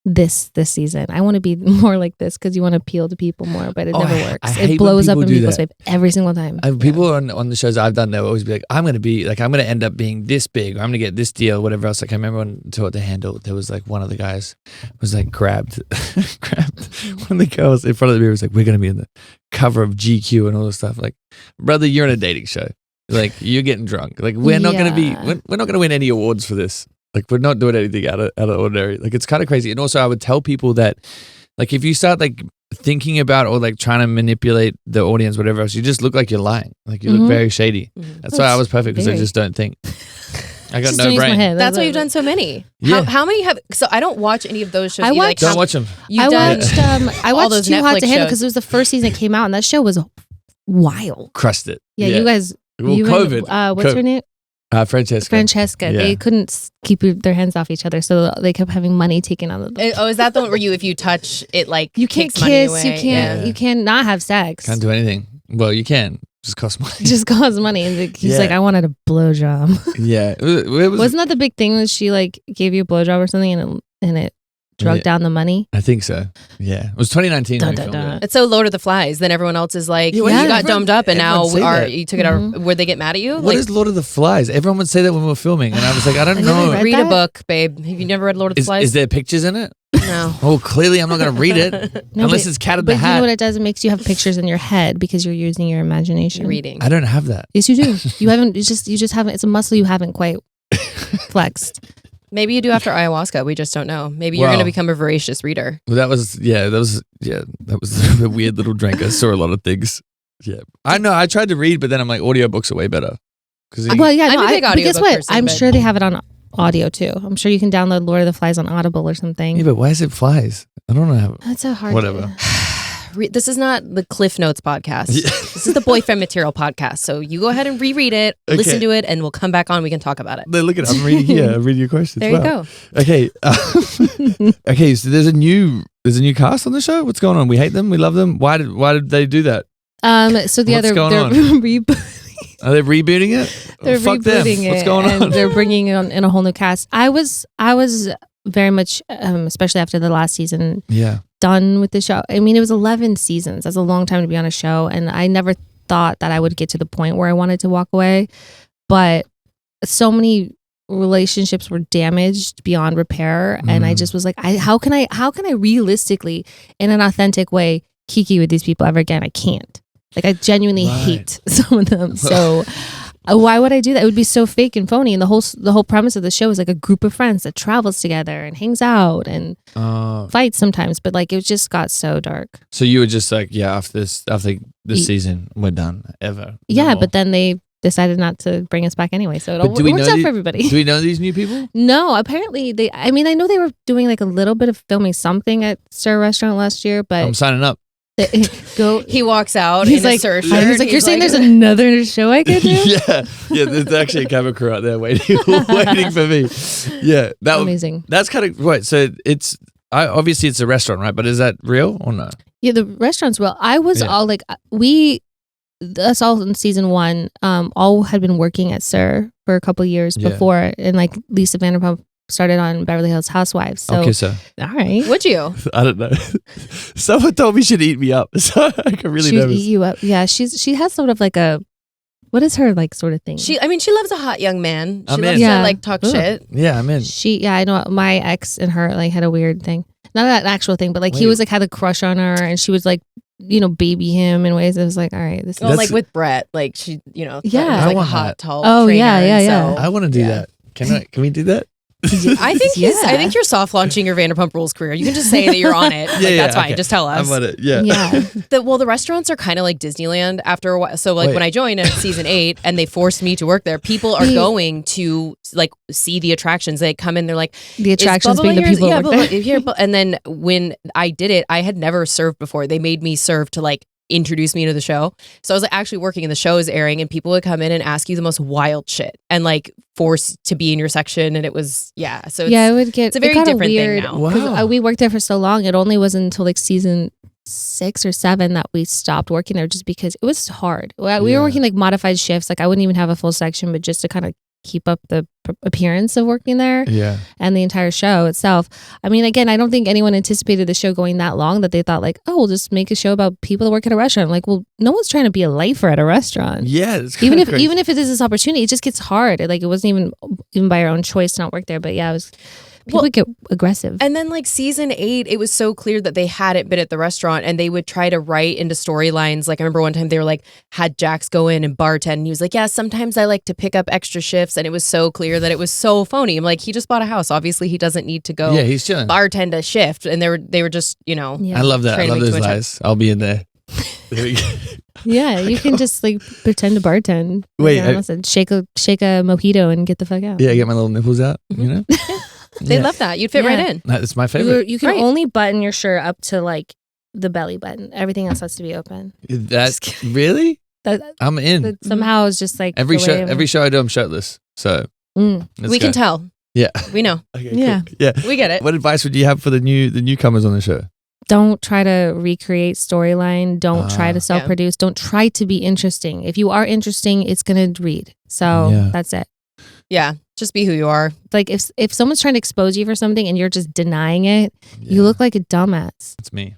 this season. I want to be more like this because you want to appeal to people more, but it never works. It blows up in people's face every single time. People on the shows I've done, they'll always be like, I'm going to end up being this big, or I'm going to get this deal, whatever else. Like I remember when to what the handle, there was like one of the guys was like grabbed one of the girls in front of the mirror was like, we're going to be in the cover of GQ and all this stuff. Like, brother, you're in a dating show. Like you're getting drunk. Like we're not going to win any awards for this. Like we're not doing anything out of ordinary. Like it's kind of crazy. And also I would tell people that like if you start like thinking about or like trying to manipulate the audience, whatever else, you just look like you're lying. Like you look very shady. That's why I was perfect because I just don't think. I got no brain. That's why you've done so many. Yeah. How many have? So I don't watch any of those shows. Don't watch them. I watched Too Hot to Handle because it was the first season that came out and that show was wild. Crushed it. Yeah, you guys. Well, COVID. What's her name? Francesca. Yeah. They couldn't keep their hands off each other, so they kept having money taken out of them. Oh, is that the one where if you touch it, like you can't kiss, you can't not have sex. Can't do anything. Well, you can. Just costs money. Just costs money. And he's like, I wanted a blowjob. Yeah. Wasn't that the big thing that she like gave you a blowjob or something and it drug down the money? I think so. Yeah. It was 2019. It's so Lord of the Flies. Then everyone else is like, you got domed up and now you took it out. Would they get mad at you? What is Lord of the Flies? Everyone would say that when we were filming. And I was like, I don't know. Read a book, babe. Have you never read Lord of the Flies? Is there pictures in it? No. Well, clearly I'm not going to read it unless it's Cat in the Hat. But you know what it does? It makes you have pictures in your head because you're using your imagination. You're reading. I don't have that. Yes, you do. You haven't. You just haven't. It's a muscle you haven't quite flexed. Maybe you do after ayahuasca. We just don't know. Maybe you're going to become a voracious reader. Well, that was a weird little drink. I saw a lot of things. Yeah, I know. I tried to read, but then I'm like, audiobooks are way better. I'm a big audiobook guess what? I'm sure they have it on audio too. I'm sure you can download Lord of the Flies on Audible or something. Yeah, but why is it flies? I don't know how. That's a hard. Whatever. This is not the Cliff Notes podcast. Yeah. This is the boyfriend material podcast. So you go ahead and reread it, listen to it, and we'll come back on. We can talk about it. Look at it. I'm reading here. I'm reading your questions. There you go. Okay. Okay. So there's a new cast on the show. What's going on? We hate them. We love them. Why did they do that? So they're rebooting. Are they rebooting it? They're rebooting it. What's going on? They're bringing in a whole new cast. I was very much, especially after the last season, done with the show. I mean, it was 11 seasons. That's a long time to be on a show, and I never thought that I would get to the point where I wanted to walk away. But so many relationships were damaged beyond repair, and I just was like, how can I realistically, in an authentic way, kiki with these people ever again? I can't. Like, I genuinely hate some of them. So why would I do that? It would be so fake and phony. And the whole premise of the show is like a group of friends that travels together and hangs out and fights sometimes. But like, it just got so dark. So you were just like, after this season, we're done ever. Yeah, but then they decided not to bring us back anyway. So it works out for everybody. Do we know these new people? No, apparently I know they were doing like a little bit of filming something at Sir Restaurant last year, but I'm signing up. He walks out. He's in like, a surf he's shirt. like, you're saying there's another show I could do? yeah. There's actually a camera crew out there waiting for me. Yeah, amazing. That's kind of right. So obviously it's a restaurant, right? But is that real or no? Yeah, the restaurant's real. I was all like, us all in season 1, all had been working at Sir for a couple years before, and like Lisa Vanderpump started on Beverly Hills Housewives. So, okay, so all right, would you? I don't know. Someone told me she'd eat me up, so I can really nervous. Eat you up. Yeah, she has sort of like a, what is her like sort of thing? She loves a hot young man. She loves to like talk shit. Yeah, I'm in. I know my ex and her like had a weird thing. Not that actual thing, but like he was like had a crush on her, and she was like, baby him in ways that was like, all right, this. Well, like with Brett, like she, was like a hot, tall. Oh trainer, yeah. I want to do that. Can we do that? I think you're soft launching your Vanderpump Rules career. You can just say that you're on it. That's fine. Okay. Just tell us. I'm on it. Yeah. The restaurants are kind of like Disneyland after a while. So like when I joined in season 8 and they forced me to work there, people are going to like see the attractions. They come in, they're like, the attractions being the people who work there. And then when I did it, I had never served before. They made me serve to like introduce me to the show. So I was like actually working and the show is airing, and people would come in and ask you the most wild shit and like force to be in your section, and it was so it's a very different weird thing now. Wow. We worked there for so long. It only wasn't until like season 6 or 7 that we stopped working there, just because it was hard. We were working like modified shifts. Like I wouldn't even have a full section, but just to kind of keep up the appearance of working there. Yeah. And the entire show itself. I mean, again, I don't think anyone anticipated the show going that long that they thought like, oh, we'll just make a show about people that work at a restaurant. Like, well, no one's trying to be a lifer at a restaurant. Yeah. It's even if it is this opportunity, it just gets hard. Like, it wasn't even by our own choice to not work there. But yeah, it was. People would get aggressive. And then like season 8, it was so clear that they hadn't been at the restaurant and they would try to write into storylines. Like I remember one time they were like, had Jax go in and bartend. And he was like, yeah, sometimes I like to pick up extra shifts. And it was so clear that it was so phony. I'm like, he just bought a house. Obviously he doesn't need to go he's chilling. Bartend a shift. And they were just, I love that. I love those guys. I'll be in there. Yeah, you can just like pretend to bartend. Wait, shake a mojito and get the fuck out. Yeah, get my little nipples out, They love that. You'd fit right in. That's my favorite. You can only button your shirt up to like the belly button. Everything else has to be open. That's really? I'm in. That somehow it's just like every show I do, I'm shirtless. So we can tell. Yeah, we know. Okay, yeah, cool. Yeah, we get it. What advice would you have for the newcomers on the show? Don't try to recreate storyline. Don't try to self-produce. Don't try to be interesting. If you are interesting, it's gonna read. So that's it. Yeah, just be who you are. Like if someone's trying to expose you for something and you're just denying it, you look like a dumbass. That's me.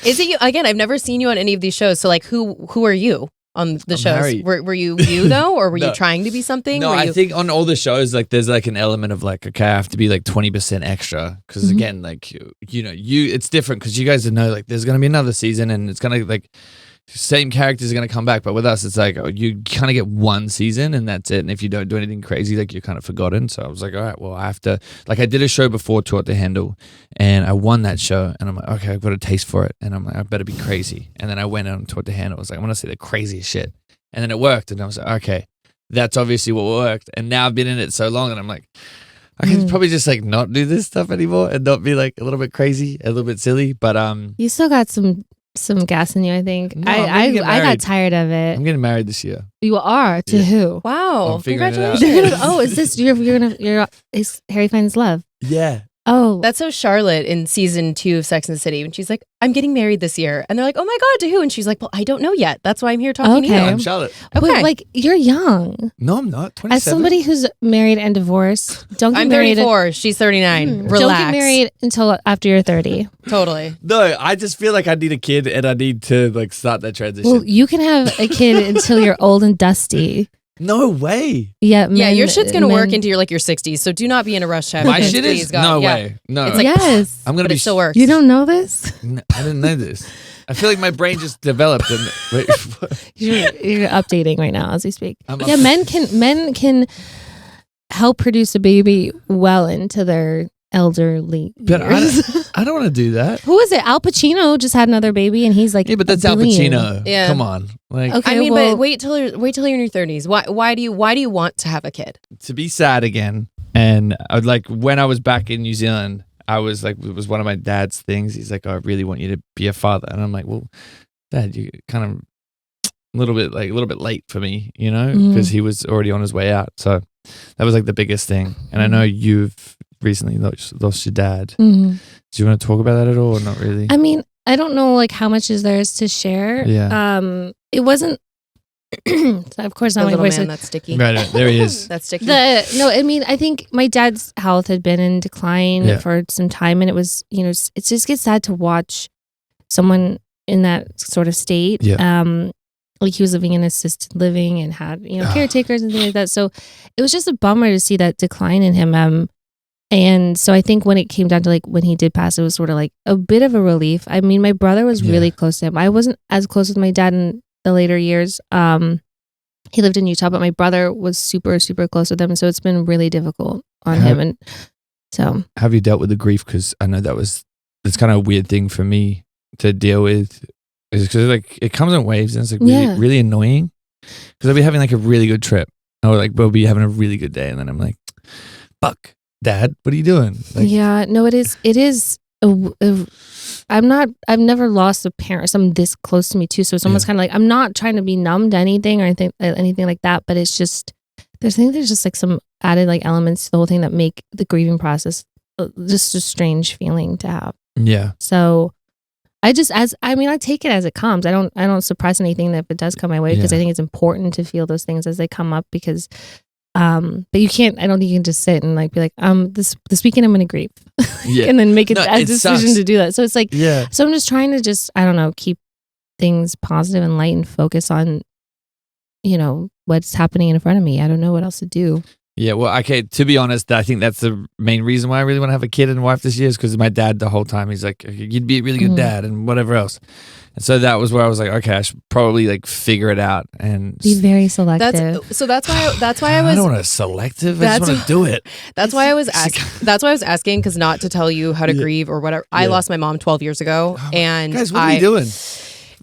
Is it you? Again, I've never seen you on any of these shows. So like, who are you on the shows? Were you though, or were you trying to be something? No, I think on all the shows, like there's like an element of like, okay, I have to be like 20% extra because again, like it's different because you guys know like there's gonna be another season and it's gonna like. Same characters are going to come back, but with us, it's like you kind of get one season and that's it. And if you don't do anything crazy, like you're kind of forgotten. So I was like, all right, well, I have to. Like I did a show before, Taught to Handle, and I won that show. And I'm like, okay, I've got a taste for it. And I'm like, I better be crazy. And then I went on Taught to Handle. I was like, I want to see the craziest shit. And then it worked. And I was like, okay, that's obviously what worked. And now I've been in it so long, and I'm like, I can probably just like not do this stuff anymore and not be like a little bit crazy, a little bit silly. But you still got some gas in you, I think. No, I got tired of it. I'm getting married this year. You are? To who? Wow. Congratulations. Is this is Harry finds love? Yeah. Oh. That's so Charlotte in season 2 of Sex and the City when she's like, I'm getting married this year. And they're like, oh my God, to who? And she's like, well, I don't know yet. That's why I'm here talking to you. I'm Charlotte. Okay. But like, you're young. No, I'm not. 27. As somebody who's married and divorced, don't get married. I'm 34. She's 39. Relax. Don't get married until after you're 30. Totally. No, I just feel like I need a kid and I need to like start that transition. Well, you can have a kid until you're old and dusty. No way. Yeah, your shit's gonna work into your 60s. So do not be in a rush to have my kids, shit is no way. No, it's like, yes, I'm gonna but be. It still works. You don't know this? No, I didn't know this. I feel like my brain just developed. And wait, you're updating right now as we speak. Men can help produce a baby well into their elderly but years. I don't want to do that. Who is it? Al Pacino just had another baby, and he's like, yeah, but that's Al Pacino. Yeah, come on. Like, okay, I mean, but wait till you're in your 30s. Why do you want to have a kid? To be sad again. And I would like when I was back in New Zealand, I was like, it was one of my dad's things. He's like, oh, I really want you to be a father, and I'm like, well, Dad, you kind of a little bit late for me, because he was already on his way out. So that was like the biggest thing. And I know you've recently lost your dad. Do you want to talk about that at all or not really? I mean, I don't know like how much is theirs to share. Yeah. It wasn't of course not my voice. That's sticky. Right, there he is. That's sticky. I mean, I think my dad's health had been in decline for some time, and it was, it just gets sad to watch someone in that sort of state. Yeah. Like he was living in assisted living and had, caretakers and things like that. So it was just a bummer to see that decline in him. And so I think when it came down to like when he did pass, it was sort of like a bit of a relief. I mean, my brother was really close to him. I wasn't as close with my dad in the later years. He lived in Utah, but my brother was super, super close with him. And so it's been really difficult on him. And so have you dealt with the grief? Because I know it's kind of a weird thing for me to deal with. Is because like it comes in waves and it's like really, really annoying. Because I'll be having like a really good trip. Or like we'll be having a really good day. And then I'm like, fuck. Dad, what are you doing? Like, it is. I've never lost a parent, someone this close to me too. So it's almost kind of like, I'm not trying to be numb to anything or anything like that, but it's just, there's just like some added like elements to the whole thing that make the grieving process just a strange feeling to have. Yeah. So I take it as it comes. I don't suppress anything if it does come my way, because I think it's important to feel those things as they come up, because but you can't, I don't think you can just sit and like be like, this weekend I'm gonna grieve. And then make a decision sucks. to do that. So it's like, so I'm just trying to just, I don't know, keep things positive and light and focus on, what's happening in front of me. I don't know what else to do. Yeah, well, okay, to be honest, I think that's the main reason why I really want to have a kid and wife this year, is because my dad the whole time, he's like, you'd be a really good dad and whatever else. And so that was where I was like, okay, I should probably like figure it out and be very selective. That's why I was. I don't want to selective. I just want to do it. That's why I was asking, because not to tell you how to grieve or whatever. I lost my mom 12 years ago, and guys, what are you doing?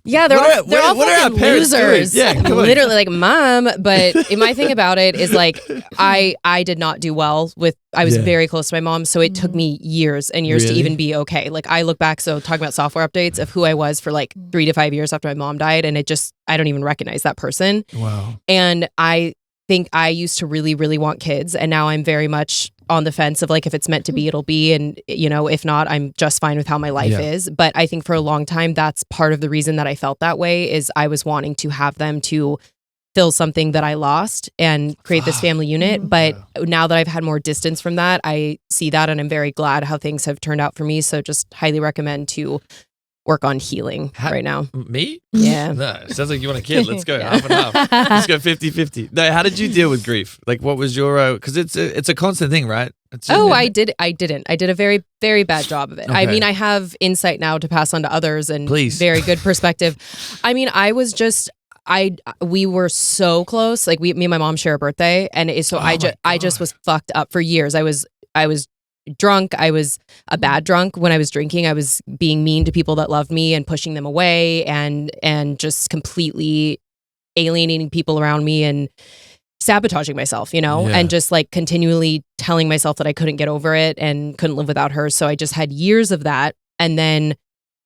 Yeah, they're all fucking losers. Yeah, literally like mom. But my thing about it is like I did not do well with. I was very close to my mom, so it took me years and years to even be okay. Like I look back, so talking about software updates of who I was for like 3 to 5 years after my mom died, and I don't even recognize that person. Wow. And I think I used to really, really want kids, and now I'm very much on the fence of like, if it's meant to be, it'll be, and if not, I'm just fine with how my life is. But I think for a long time, that's part of the reason that I felt that way, is I was wanting to have them to fill something that I lost and create this family unit. But now that I've had more distance from that, I see that, and I'm very glad how things have turned out for me. So just highly recommend to work on healing right now. Me? Yeah. No, it sounds like you want a kid. Let's go half and half. Let's go 50-50. No, how did you deal with grief? Like, what was your? Because it's a constant thing, right? I didn't. I did a very, very bad job of it. Okay. I mean, I have insight now to pass on to others, and very good perspective. I mean, we were so close. Like me and my mom share a birthday, and I just was fucked up for years. I was drunk. I was a bad drunk. When I was drinking, I was being mean to people that loved me and pushing them away, and just completely alienating people around me and sabotaging myself, and just like continually telling myself that I couldn't get over it and couldn't live without her. So I just had years of that. And then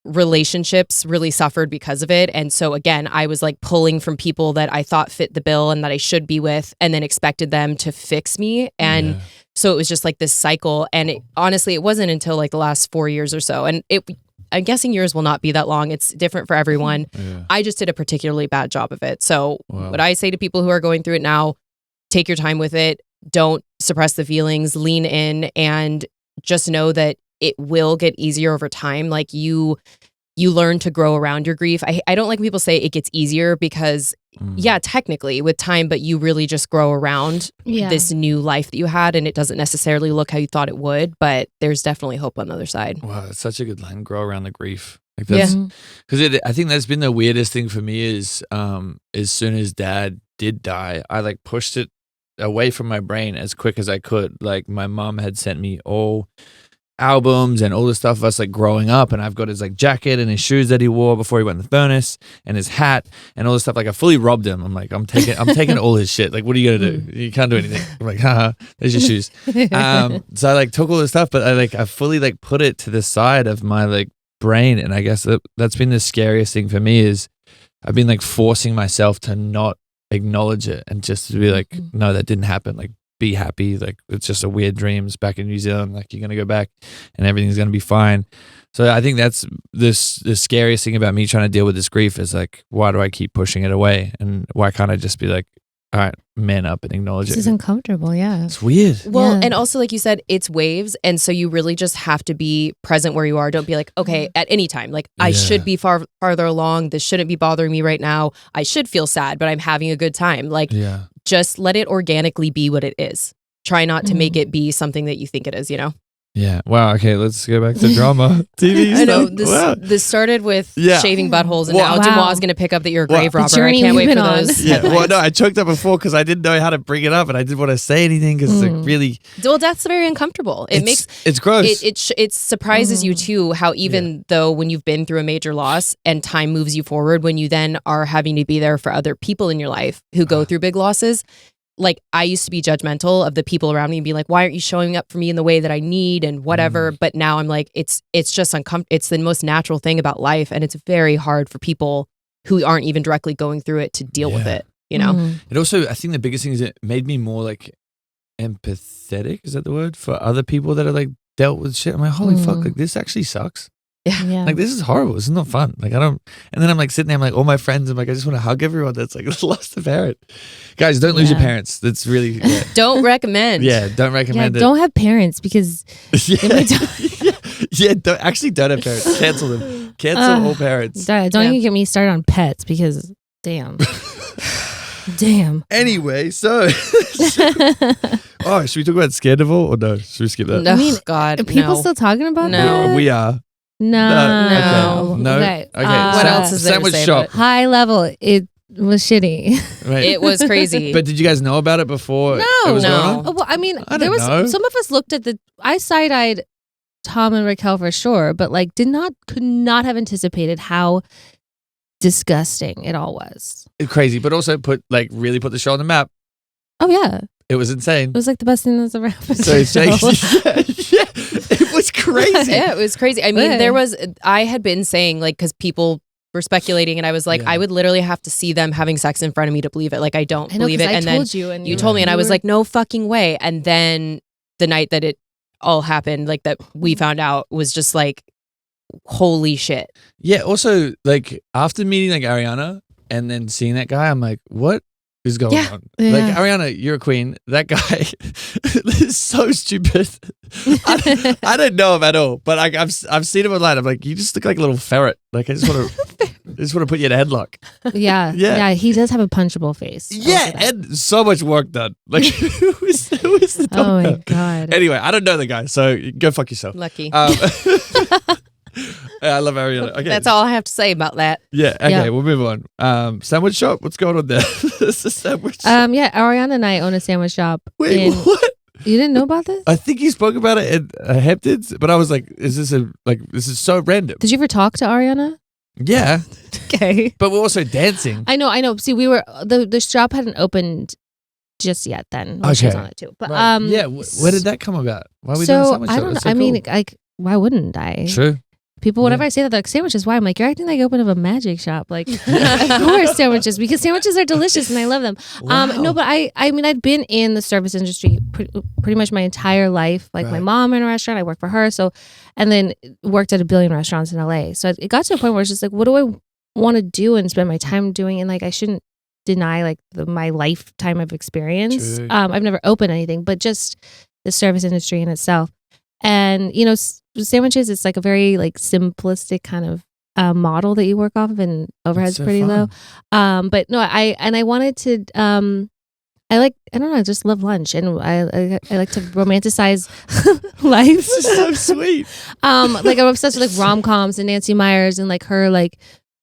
relationships really suffered because of it. And so again, I was like pulling from people that I thought fit the bill and that I should be with, and then expected them to fix me. And so it was just like this cycle. And honestly, it wasn't until like the last 4 years or so. And I'm guessing yours will not be that long. It's different for everyone. Yeah. I just did a particularly bad job of it. So what I say to people who are going through it now, take your time with it. Don't suppress the feelings, lean in, and just know that it will get easier over time. Like you learn to grow around your grief. I don't like when people say it gets easier, because technically with time, but you really just grow around this new life that you had, and it doesn't necessarily look how you thought it would, but there's definitely hope on the other side. Wow, that's such a good line. Grow around the grief. Like that's, because I think that's been the weirdest thing for me is as soon as Dad did die, I like pushed it away from my brain as quick as I could. Like my mom had sent me all albums and all this stuff of us like growing up, and I've got his like jacket and his shoes that he wore before he went in the furnace, and his hat and all this stuff. Like I fully robbed him. I'm like, I'm taking all his shit. Like, what are you gonna do? You can't do anything. I'm like, haha, there's your shoes. So I like took all this stuff, but I fully like put it to the side of my like brain, and I guess that's been the scariest thing for me is I've been like forcing myself to not acknowledge it and just to be like, no, that didn't happen. Like, be happy. Like, it's just a weird dream. It's back in New Zealand. Like, you're going to go back and everything's going to be fine. So I think that's the scariest thing about me trying to deal with this grief is like, why do I keep pushing it away? And why can't I just be like, all right, man up and acknowledge it? This is uncomfortable. Yeah. It's weird. Well, and also, like you said, it's waves. And so you really just have to be present where you are. Don't be like, okay, at any time, like I should be farther along. This shouldn't be bothering me right now. I should feel sad, but I'm having a good time. Like, just let it organically be what it is. Try not to make it be something that you think it is, you know? Yeah. Wow. Okay. Let's go back to drama. TV stuff. I know. This started with shaving buttholes, and now Dumois is going to pick up that you're a grave robber. I can't wait for those. Yeah. Well, no, I choked up before because I didn't know how to bring it up, and I didn't want to say anything because it's like really. Well, that's very uncomfortable. It's gross. It surprises you too how even though when you've been through a major loss and time moves you forward, when you then are having to be there for other people in your life who go through big losses. Like, I used to be judgmental of the people around me and be like, why aren't you showing up for me in the way that I need and whatever. But now I'm like, it's just uncomfortable. It's the most natural thing about life. And it's very hard for people who aren't even directly going through it to deal with it, you know? It also, I think the biggest thing is it made me more like empathetic. Is that the word? For other people that are like dealt with shit. I'm like, holy fuck, like this actually sucks. Yeah. Like, this is horrible. This is not fun. Like, I don't. And then I'm like sitting there, I'm like, all my friends, I'm like, I just want to hug everyone that's like lost a parent. Guys, don't lose your parents. That's really. Yeah. Don't recommend. Yeah, don't recommend it. Don't have parents because. Don't have parents. Cancel them. Cancel all parents. Don't even get me started on pets because, damn. Damn. Anyway, so. Should we talk about Scandival or no? Should we skip that? No, I mean, God, are people still talking about No. that? We are. No. Okay. No. Okay. What else is there sandwich to say shop. High level. It was shitty. Right. It was crazy. But did you guys know about it before? It was No. going on? Oh, well, I mean, I there don't was know. some of us looked at I side-eyed Tom and Raquel for sure, but like could not have anticipated how disgusting it all was. It's crazy, but also really put the show on the map. Oh yeah. It was insane. It was like the best thing that's ever happened. So it's it was crazy. Yeah, it was crazy. I mean, I had been saying like, because people were speculating, and I was like, I would literally have to see them having sex in front of me to believe it. Like, I don't believe it. And then you told me, and I was like, no fucking way. And then the night that it all happened, like that we found out, was just like, holy shit. Yeah. Also, like after meeting like Ariana and then seeing that guy, I'm like, what is going on? Yeah. Like, Ariana, you're a queen. That guy is so stupid. I don't know him at all, but I've seen him online. I'm like, you just look like a little ferret. Like, I just want to put you in a headlock. Yeah. He does have a punchable face. Yeah, and so much work done. Like, who is the dog? Oh my God. Anyway, I don't know the guy, so go fuck yourself. Lucky. I love Ariana. Okay, that's all I have to say about that. Yeah. Okay, we'll move on. Sandwich shop. What's going on there? It's a sandwich shop. Yeah, Ariana and I own a sandwich shop. Wait, what? You didn't know about this? I think he spoke about it at Hamptons, but I was like, this is so random. Did you ever talk to Ariana? Yeah. Okay. But we're also dancing. I know. See, we were the shop hadn't opened just yet then. Well, she was on it too. But right. Yeah, where did that come about? Why are we doing sandwich shop? I don't know. So I mean, cool. like, why wouldn't I? True. People, whenever I say that, they're like, sandwiches, why? I'm like, you're acting like you opened up a magic shop. Like, of course, sandwiches, because sandwiches are delicious and I love them. Wow. No, but I mean, I'd been in the service industry pretty much my entire life. Like, my mom in a restaurant, I worked for her. So, and then worked at a billion restaurants in LA. So it got to a point where it's just like, what do I want to do and spend my time doing? And like, I shouldn't deny like my lifetime of experience. True. I've never opened anything, but just the service industry in itself. And, you know, sandwiches, it's like a very like simplistic kind of model that you work off of, and overhead's pretty low. But no, I wanted to, I don't know, I just love lunch, and I like to romanticize life. This is so sweet. Like I'm obsessed with like rom-coms and Nancy Meyers and like her like,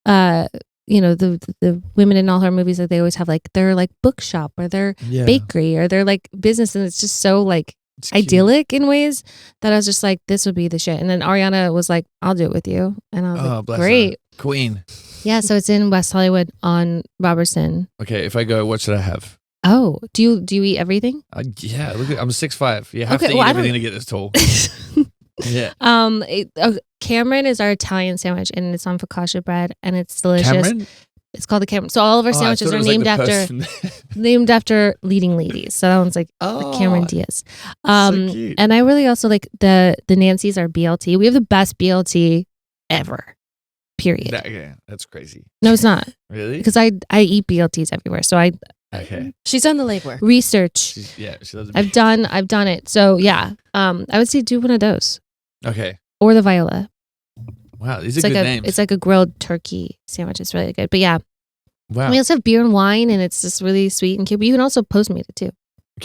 you know, the women in all her movies, like they always have like their like bookshop or their bakery or their like business, and it's just so like idyllic in ways that I was just like, this would be the shit. And then Ariana was like, I'll do it with you, and I was like, bless great, her. Queen. Yeah, so it's in West Hollywood on Robertson. Okay, if I go, what should I have? Oh, do you eat everything? Yeah, look, I'm 6'5". You have to eat everything to get this tall. Yeah. Cameron is our Italian sandwich, and it's on focaccia bread, and it's delicious. Cameron? It's called the Cameron. So all of our sandwiches are named after leading ladies. So that one's like Cameron Diaz. So cute. And I really also like the Nancy's are BLT. We have the best BLT ever. Period. Okay, that's crazy. No, it's not. Really? Because I eat BLTs everywhere. So Okay. She's done the legwork. Research. She loves I've done it. So yeah. I would say do one of those. Okay. Or the Viola. Wow, these are good names. It's like a grilled turkey sandwich. It's really good. But yeah. Wow. We also have beer and wine, and it's just really sweet and cute. But you can also Postmate it too.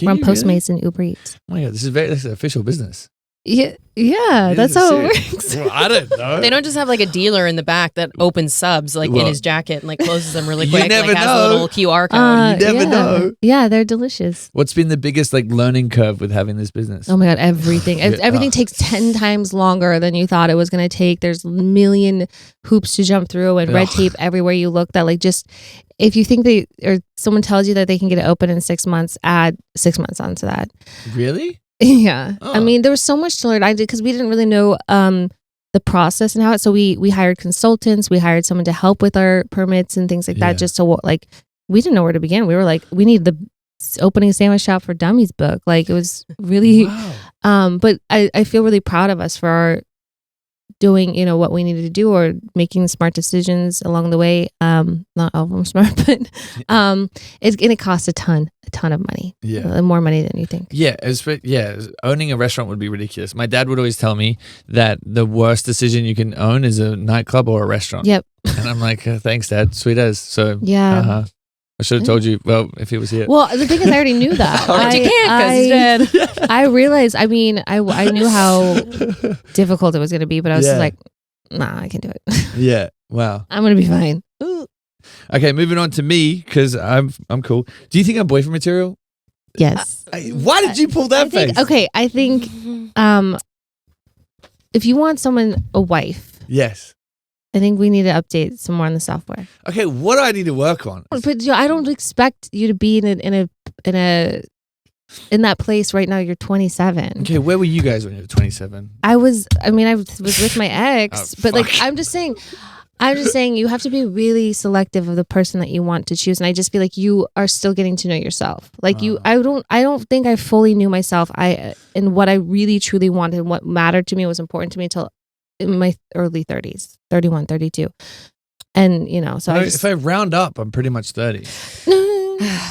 We're on Postmates and Uber Eats. Oh my God, this is an official business. Yeah, that's how it works. Well, I don't know. They don't just have like a dealer in the back that opens subs like in his jacket and like closes them really quick. You never like has know. a little QR code. You never know. Yeah, they're delicious. What's been the biggest like learning curve with having this business? Oh my God, everything. Everything takes 10 times longer than you thought it was going to take. There's a million hoops to jump through and red tape everywhere you look. That like just, if you think or someone tells you that they can get it open in 6 months, add 6 months onto that. Really? Yeah. Oh. I mean, there was so much to learn. I did because we didn't really know the process and how it. So we hired consultants. We hired someone to help with our permits and things like that. Just to like, we didn't know where to begin. We were like, we need the opening a sandwich shop for dummies book. Like it was really, wow. but I feel really proud of us for our doing, what we needed to do or making smart decisions along the way. Not all of them smart, but it's going to cost a ton of money. Yeah. More money than you think. Yeah. Owning a restaurant would be ridiculous. My dad would always tell me that the worst decision you can own is a nightclub or a restaurant. Yep. And I'm like, thanks, Dad. Sweet as. So, yeah. I should have told you, if he was here. Well, the thing is, I already knew that. But you can't because he's dead. I realized, I knew how difficult it was going to be, but I was just like, nah, I can do it. Yeah. Wow. I'm going to be fine. Okay, moving on to me, because I'm cool. Do you think I'm boyfriend material? Yes. Why did you pull that face? I think if you want someone a wife. Yes. I think we need to update some more on the software. Okay, what do I need to work on? But I don't expect you to be in that place right now. You're 27. Okay, where were you guys when you were 27? I was with my ex, but I'm just saying you have to be really selective of the person that you want to choose. And I just feel like you are still getting to know yourself. Like I don't think I fully knew myself. And what I really truly wanted, what mattered to me, was important to me until in my early 30s, 31, 32. And, so if I round up, I'm pretty much 30.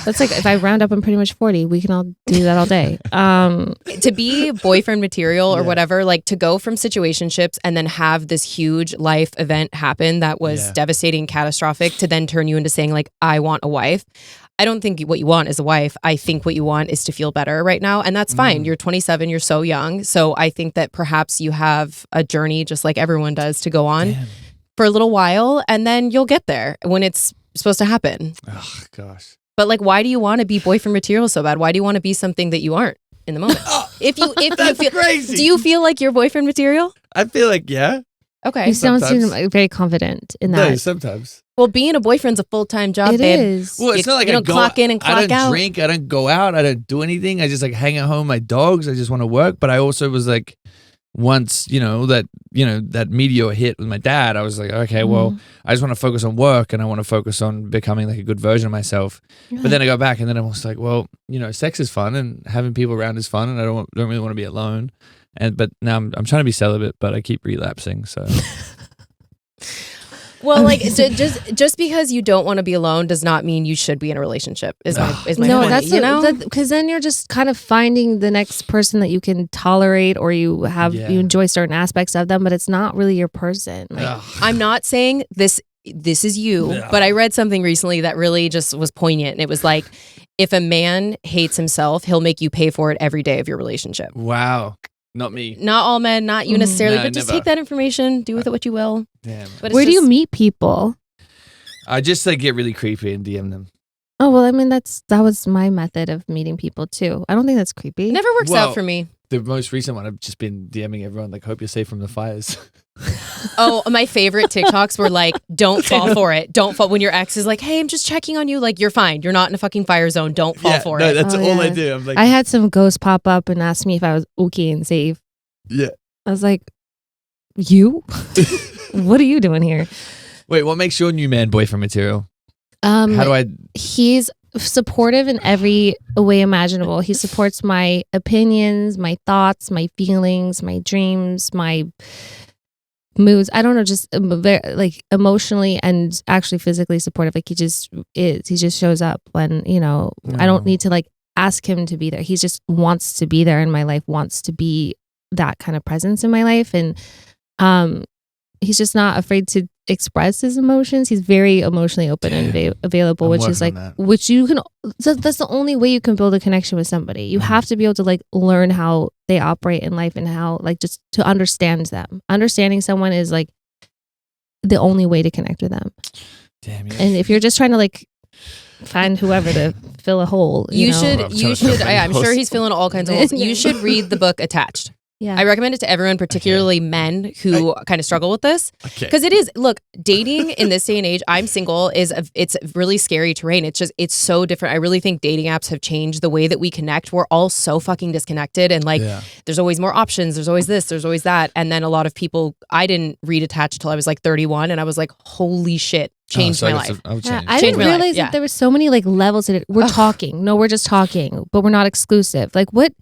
That's like, if I round up, I'm pretty much 40. We can all do that all day. To be boyfriend material or whatever, like to go from situationships and then have this huge life event happen that was devastating, catastrophic, to then turn you into saying like, I want a wife. I don't think what you want is a wife. I think what you want is to feel better right now. And that's fine. You're 27. You're so young. So I think that perhaps you have a journey just like everyone does to go on for a little while. And then you'll get there when it's supposed to happen. Oh, gosh. But like, why do you want to be boyfriend material so bad? Why do you want to be something that you aren't in the moment? If you feel crazy. Do you feel like you're boyfriend material? I feel like, yeah. Okay. You sound very confident in that. No, sometimes. Well, being a boyfriend's a full-time job, It babe. is. Well, it's not like you don't clock in and clock out. I don't drink. I don't go out. I don't do anything. I just like hang at home with my dogs. I just want to work. But I also was like, once that meteor hit with my dad, I was like, okay, well, I just want to focus on work and I want to focus on becoming like a good version of myself. Yeah. But then I go back and then I was like, well, sex is fun and having people around is fun, and I don't really want to be alone. But now I'm trying to be celibate, but I keep relapsing. So. Well, like so just because you don't want to be alone does not mean you should be in a relationship. Is my point, that's because then you're just kind of finding the next person that you can tolerate, or you enjoy certain aspects of them, but it's not really your person. Like, I'm not saying this is you, but I read something recently that really just was poignant, and it was like, if a man hates himself, he'll make you pay for it every day of your relationship. Wow. Not me. Not all men, not you necessarily, but just take that information, do with it what you will. Damn. But where do you meet people? I just like get really creepy and DM them. Oh, well, I mean, that was my method of meeting people too. I don't think that's creepy. It never works out for me. The most recent one, I've just been DMing everyone, like, hope you're safe from the fires. Oh, my favorite TikToks were like, don't fall for it. Don't fall. When your ex is like, hey, I'm just checking on you. Like, you're fine. You're not in a fucking fire zone. Don't fall for it. That's all I do. I'm like, I had some ghosts pop up and ask me if I was okay and safe. Yeah. I was like, you? What are you doing here? Wait, what makes your new man boyfriend material? How do I? He's supportive in every way imaginable. He supports my opinions, my thoughts, my feelings, my dreams, my moods. I don't know, just very, like emotionally and actually physically supportive. Like he just is. He just shows up when, I don't need to like ask him to be there. He just wants to be there in my life, wants to be that kind of presence in my life. And he's just not afraid to express his emotions. He's very emotionally open and available, which is like, which you can, that's the only way you can build a connection with somebody. You have to be able to like learn how they operate in life and how like just to understand them. Understanding someone is like the only way to connect with them. Damn. And if you're just trying to like find whoever to fill a hole, you should. I'm sure he's filling all kinds of holes. You should read the book Attached. Yeah. I recommend it to everyone, particularly men who kind of struggle with this. Because it is, look, dating in this day and age, I'm single, it's really scary terrain. It's so different. I really think dating apps have changed the way that we connect. We're all so fucking disconnected, and like there's always more options. There's always this, there's always that. And then a lot of people, I didn't read Attached until I was like 31, and I was like, holy shit. Changed my life. I didn't realize that there were so many like levels in it. We're talking. No, we're just talking, but we're not exclusive. Like what?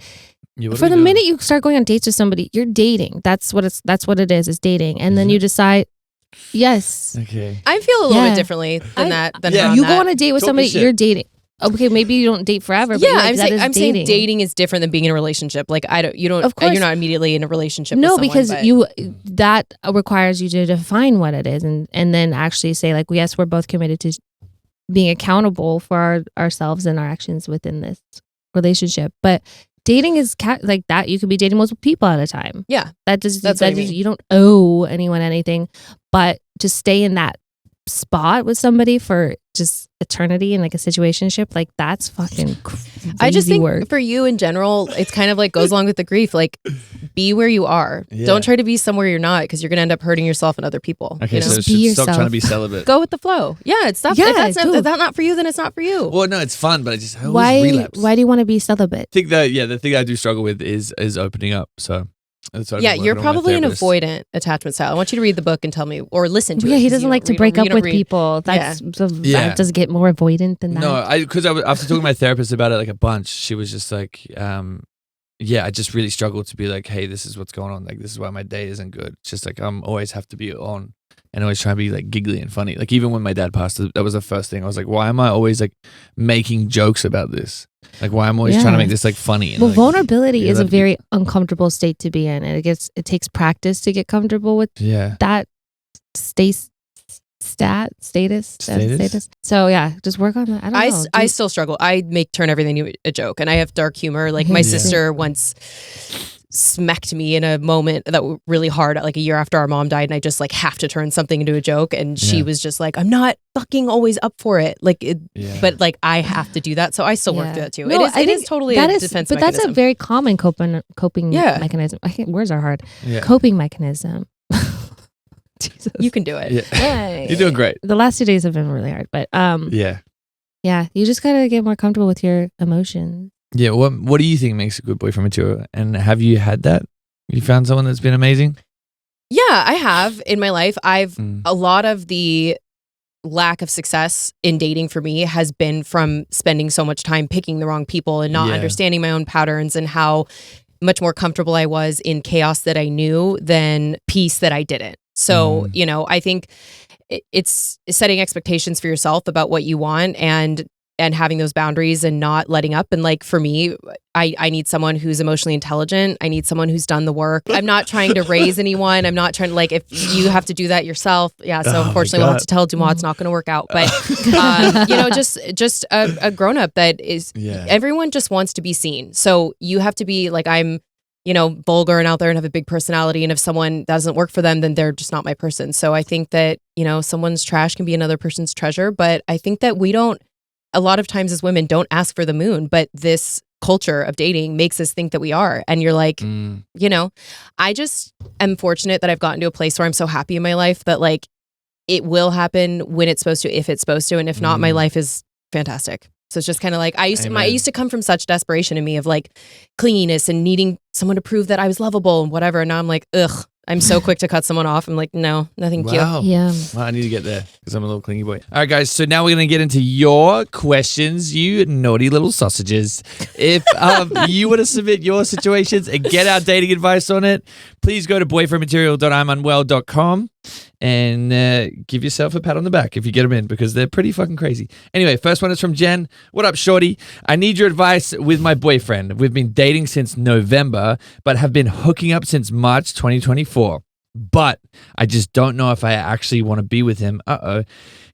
For the minute you start going on dates with somebody, you're dating. That's what it is. It's dating. And then you decide, yes. Okay. I feel a little bit differently than that. You go on a date with somebody, you're dating. Okay, maybe you don't date forever. Yeah, but I'm saying dating is different than being in a relationship. Like you're not immediately in a relationship. No, with someone, because that requires you to define what it is, and then actually say like, well, yes, we're both committed to being accountable for ourselves and our actions within this relationship. But dating is like that. You could be dating multiple people at a time. Yeah, that's what I mean. You don't owe anyone anything, but to stay in that spot with somebody for just eternity and like a situationship, like that's fucking crazy. I just think work. For you in general, it's kind of like goes along with the grief. Like, be where you are. Yeah. Don't try to be somewhere you're not, because you're gonna end up hurting yourself and other people. Okay, so stop trying to be celibate. Go with the flow. Yeah, it's stuff. If that's not for you, then it's not for you. Well, no, it's fun, but I always relapse. Why do you want to be celibate? I think that the thing I do struggle with is opening up. So. You're probably an avoidant attachment style. I want you to read the book and tell me, or listen to it. Yeah, he doesn't like to break up with people. That does get more avoidant than that. No, because after talking to my therapist about it like a bunch, she was just like, I just really struggled to be like, hey, this is what's going on. Like, this is why my day isn't good. It's just like I'm always have to be on and always try to be like giggly and funny. Like even when my dad passed, that was the first thing. I was like, why am I always like making jokes about this? Like why I'm always trying to make this like funny. And, vulnerability is a very uncomfortable state to be in. And it takes practice to get comfortable with that status. So just work on that. I don't know. I still struggle. I turn everything into a joke, and I have dark humor. Like my sister once smacked me in a moment that was really hard, like a year after our mom died, and I just like have to turn something into a joke, and she was just like, I'm not fucking always up for it, but like I have to do that, so I still work through that too. No, it is totally a defense but mechanism. That's a very common coping mechanism. Words are hard. Coping mechanism. Jesus. You can do it. You're doing great. The last 2 days have been really hard, but you just gotta get more comfortable with your emotions. Yeah, what do you think makes a good boyfriend material? And have you had that? You found someone that's been amazing? Yeah, I have in my life. A lot of the lack of success in dating for me has been from spending so much time picking the wrong people and not understanding my own patterns, and how much more comfortable I was in chaos that I knew than peace that I didn't. So, I think it's setting expectations for yourself about what you want and having those boundaries and not letting up. And like for me, I need someone who's emotionally intelligent. I need someone who's done the work. I'm not trying to raise anyone. I'm not trying to, like, if you have to do that yourself. Yeah. So unfortunately we'll have to tell Dumois it's not going to work out. But, just a grown up that is, everyone just wants to be seen. So you have to be like, I'm, vulgar and out there and have a big personality. And if someone doesn't work for them, then they're just not my person. So I think that, someone's trash can be another person's treasure. But I think that a lot of times as women don't ask for the moon, but this culture of dating makes us think that we are. And you're like, I just am fortunate that I've gotten to a place where I'm so happy in my life that like it will happen when it's supposed to, if it's supposed to. And if not, my life is fantastic. So it's just kind of like, I used to come from such desperation in me of like clinginess and needing someone to prove that I was lovable and whatever. And now I'm like, ugh, I'm so quick to cut someone off. I'm like, no, thank you. Yeah. Well, I need to get there because I'm a little clingy boy. All right, guys. So now we're going to get into your questions, you naughty little sausages. If you want to submit your situations and get our dating advice on it, please go to boyfriendmaterial.imunwell.com and give yourself a pat on the back if you get them in, because they're pretty fucking crazy. Anyway, first one is from Jen. What up, shorty? I need your advice with my boyfriend. We've been dating since November, but have been hooking up since March 2024. But I just don't know if I actually want to be with him.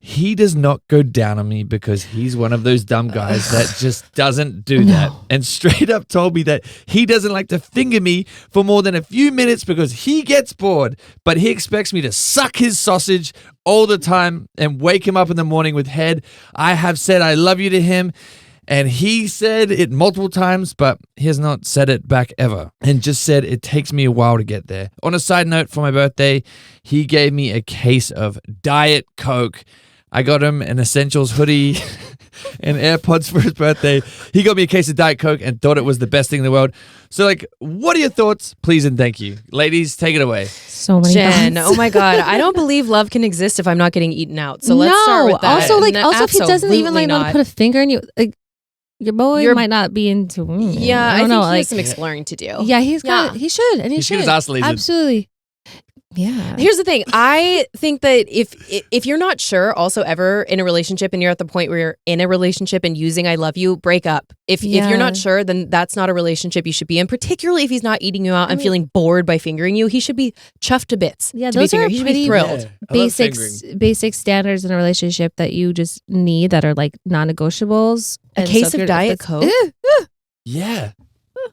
He does not go down on me because he's one of those dumb guys that just doesn't do that. And straight up told me that he doesn't like to finger me for more than a few minutes because he gets bored, but he expects me to suck his sausage all the time and wake him up in the morning with head. I have said I love you to him, and he said it multiple times, but he has not said it back ever, and just said it takes me a while to get there. On a side note, for my birthday, he gave me a case of Diet Coke. I got him an Essentials hoodie and AirPods for his birthday. He got me a case of Diet Coke and thought it was the best thing in the world. So, like, what are your thoughts? Please and thank you. Ladies, take it away. So many Jen, thoughts. Oh my God. I don't believe love can exist if I'm not getting eaten out. So let's start with that. Also, if he doesn't even like want to put a finger in you, like, your boy might not be into me. Yeah, I think he has some exploring to do. Yeah, he should, and he should. Get his ass lasered. Absolutely. Yeah. Here's the thing. I think that if you're not sure also ever in a relationship and you're at the point where you're in a relationship and using I love you, break up. If you're not sure, then that's not a relationship you should be in, particularly if he's not eating you out and feeling bored by fingering you. He should be chuffed to bits. Yeah, those are he should be thrilled. Basic standards in a relationship that you just need that are like non-negotiables. A case of Diet Coke. Yeah.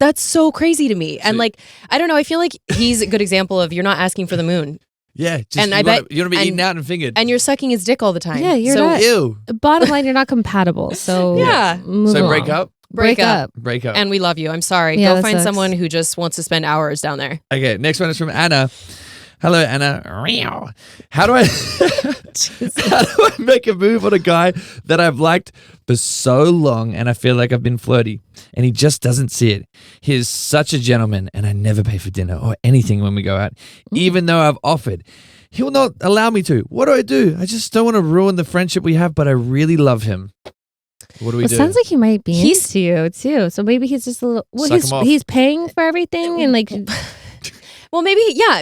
That's so crazy to me. And like, I don't know, I feel like he's a good example of you're not asking for the moon. Yeah. And I bet you want to be eaten out and fingered. And you're sucking his dick all the time. Yeah, you're not. Ew. Bottom line, you're not compatible. So yeah. So break up? Break up. And we love you. I'm sorry. Go find someone who just wants to spend hours down there. Okay, next one is from Anna. Hello, Anna. How do I make a move on a guy that I've liked for so long and I feel like I've been flirty and he just doesn't see it? He is such a gentleman and I never pay for dinner or anything when we go out, even though I've offered. He will not allow me to. What do? I just don't want to ruin the friendship we have, but I really love him. What do we do? It sounds like he might be into you too. So maybe he's just a little. Well, he's paying for everything and like. Well, maybe, yeah,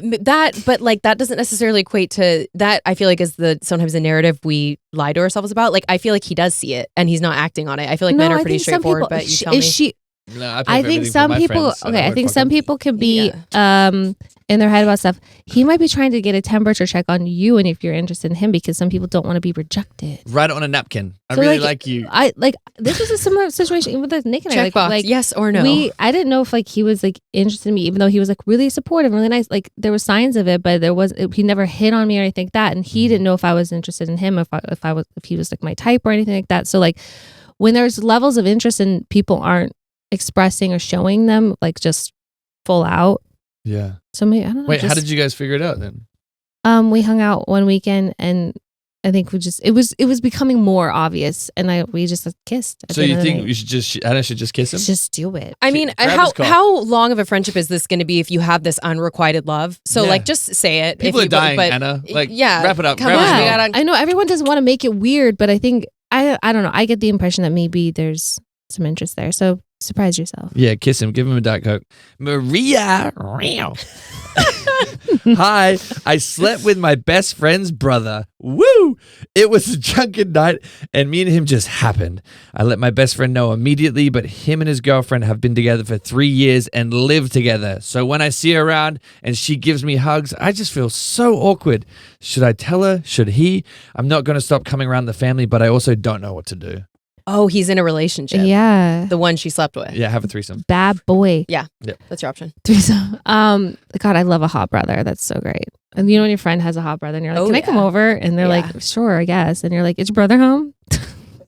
but like that doesn't necessarily equate to that. I feel like is sometimes the narrative we lie to ourselves about. Like, I feel like he does see it and he's not acting on it. I feel like men are pretty straightforward, but you tell me. No, I think some people. I think some people can be in their head about stuff. He might be trying to get a temperature check on you, and if you're interested in him, because some people don't want to be rejected. Write it on a napkin. I really like you. I like this was a similar situation with Nick and I. Checkbox, yes or no. I didn't know if like he was like interested in me, even though he was like really supportive, really nice. Like there were signs of it, but he never hit on me or anything like that, and he didn't know if I was interested in him, if he was like my type or anything like that. So like when there's levels of interest and people aren't expressing or showing them like just full out. Yeah. So maybe I don't know. Wait, how did you guys figure it out then? We hung out one weekend and I think it was becoming more obvious and we just kissed. So you think Anna should just kiss him? Just do it. I mean, how long of a friendship is this going to be if you have this unrequited love? So like just say it. People are dying, Anna. Like wrap it up. I know everyone doesn't want to make it weird, but I think I don't know. I get the impression that maybe there's some interest there. So surprise yourself. Yeah, kiss him. Give him a Diet Coke. Maria. Hi, I slept with my best friend's brother. Woo! It was a drunken night and me and him just happened. I let my best friend know immediately, but him and his girlfriend have been together for 3 years and live together. So when I see her around and she gives me hugs, I just feel so awkward. Should I tell her? Should he? I'm not going to stop coming around the family, but I also don't know what to do. Oh, he's in a relationship. Yeah. The one she slept with. Yeah, have a threesome. Bad boy. Yeah. That's your option. Threesome. God, I love a hot brother. That's so great. And you know when your friend has a hot brother and you're like, can I come over? And they're like, sure, I guess. And you're like, is your brother home?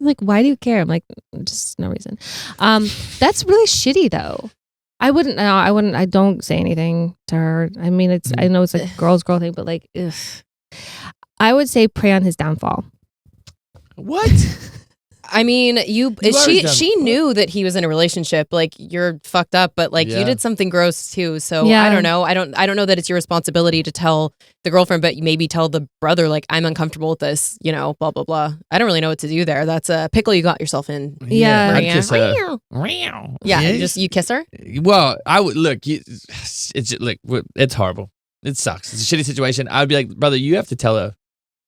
Like, why do you care? I'm like, just no reason. That's really shitty though. I don't say anything to her. I mean, I know it's like girl thing, but like, ugh. I would say prey on his downfall. What? I mean, she knew that he was in a relationship. Like you're fucked up, but like you did something gross too. So I don't know. I don't know that it's your responsibility to tell the girlfriend, but maybe tell the brother like I'm uncomfortable with this. You know, blah blah blah. I don't really know what to do there. That's a pickle you got yourself in. Yeah, I'd kiss her. Yeah, you kiss her. Well, I would look. It's horrible. It sucks. It's a shitty situation. I'd be like, brother, you have to tell her,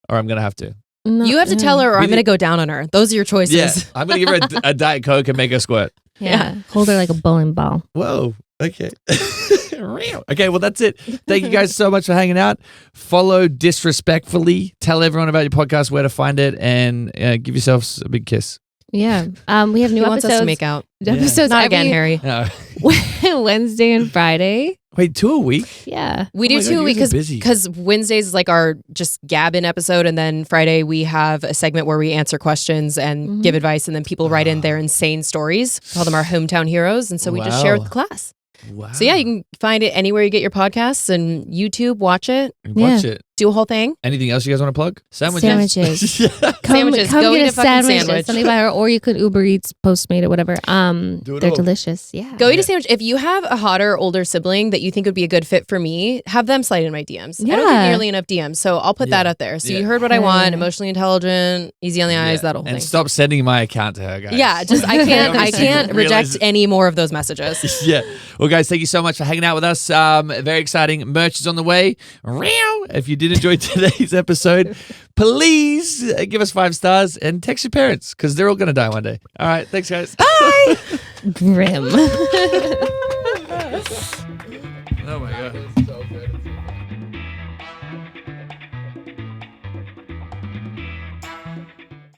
or I'm gonna have to. No, you have to tell her or I'm going to go down on her. Those are your choices. Yeah, I'm going to give her a Diet Coke and make her squirt. Yeah. Hold her like a bowling ball. Whoa. Okay. Okay, well, that's it. Thank you guys so much for hanging out. Follow Disrespectfully. Tell everyone about your podcast, where to find it, and give yourselves a big kiss. Yeah. We have new episodes. Wants us to make out. Episodes not again, Harry. No. Wednesday and Friday. Wait, 2 a week? Yeah. We do 2 a week because Wednesdays is like our just gab-in episode, and then Friday we have a segment where we answer questions and give advice, and then people write in their insane stories. Call them our hometown heroes, and so we just share with the class. Wow. So yeah, you can find it anywhere you get your podcasts and YouTube. Watch it. Watch it. do a whole thing. Anything else you guys want to plug? Sandwiches. Come Go get eat a a fucking sandwich. sandwich. Or you could Uber Eats, Postmate, or whatever. They're delicious. Yeah. Go eat a sandwich. If you have a hotter, older sibling that you think would be a good fit for me, have them slide in my DMs. I don't get nearly enough DMs, so I'll put that out there. So you heard what I want, emotionally intelligent, easy on the eyes, that whole thing. And stop sending my account to her, guys. Yeah, just I can't reject any more of those messages. Yeah. Well, guys, thank you so much for hanging out with us. Very exciting. Merch is on the way. If you did enjoy today's episode, please give us 5 stars and text your parents because they're all going to die one day. All right. Thanks, guys. Bye. Grim. Oh, my God. It's so good.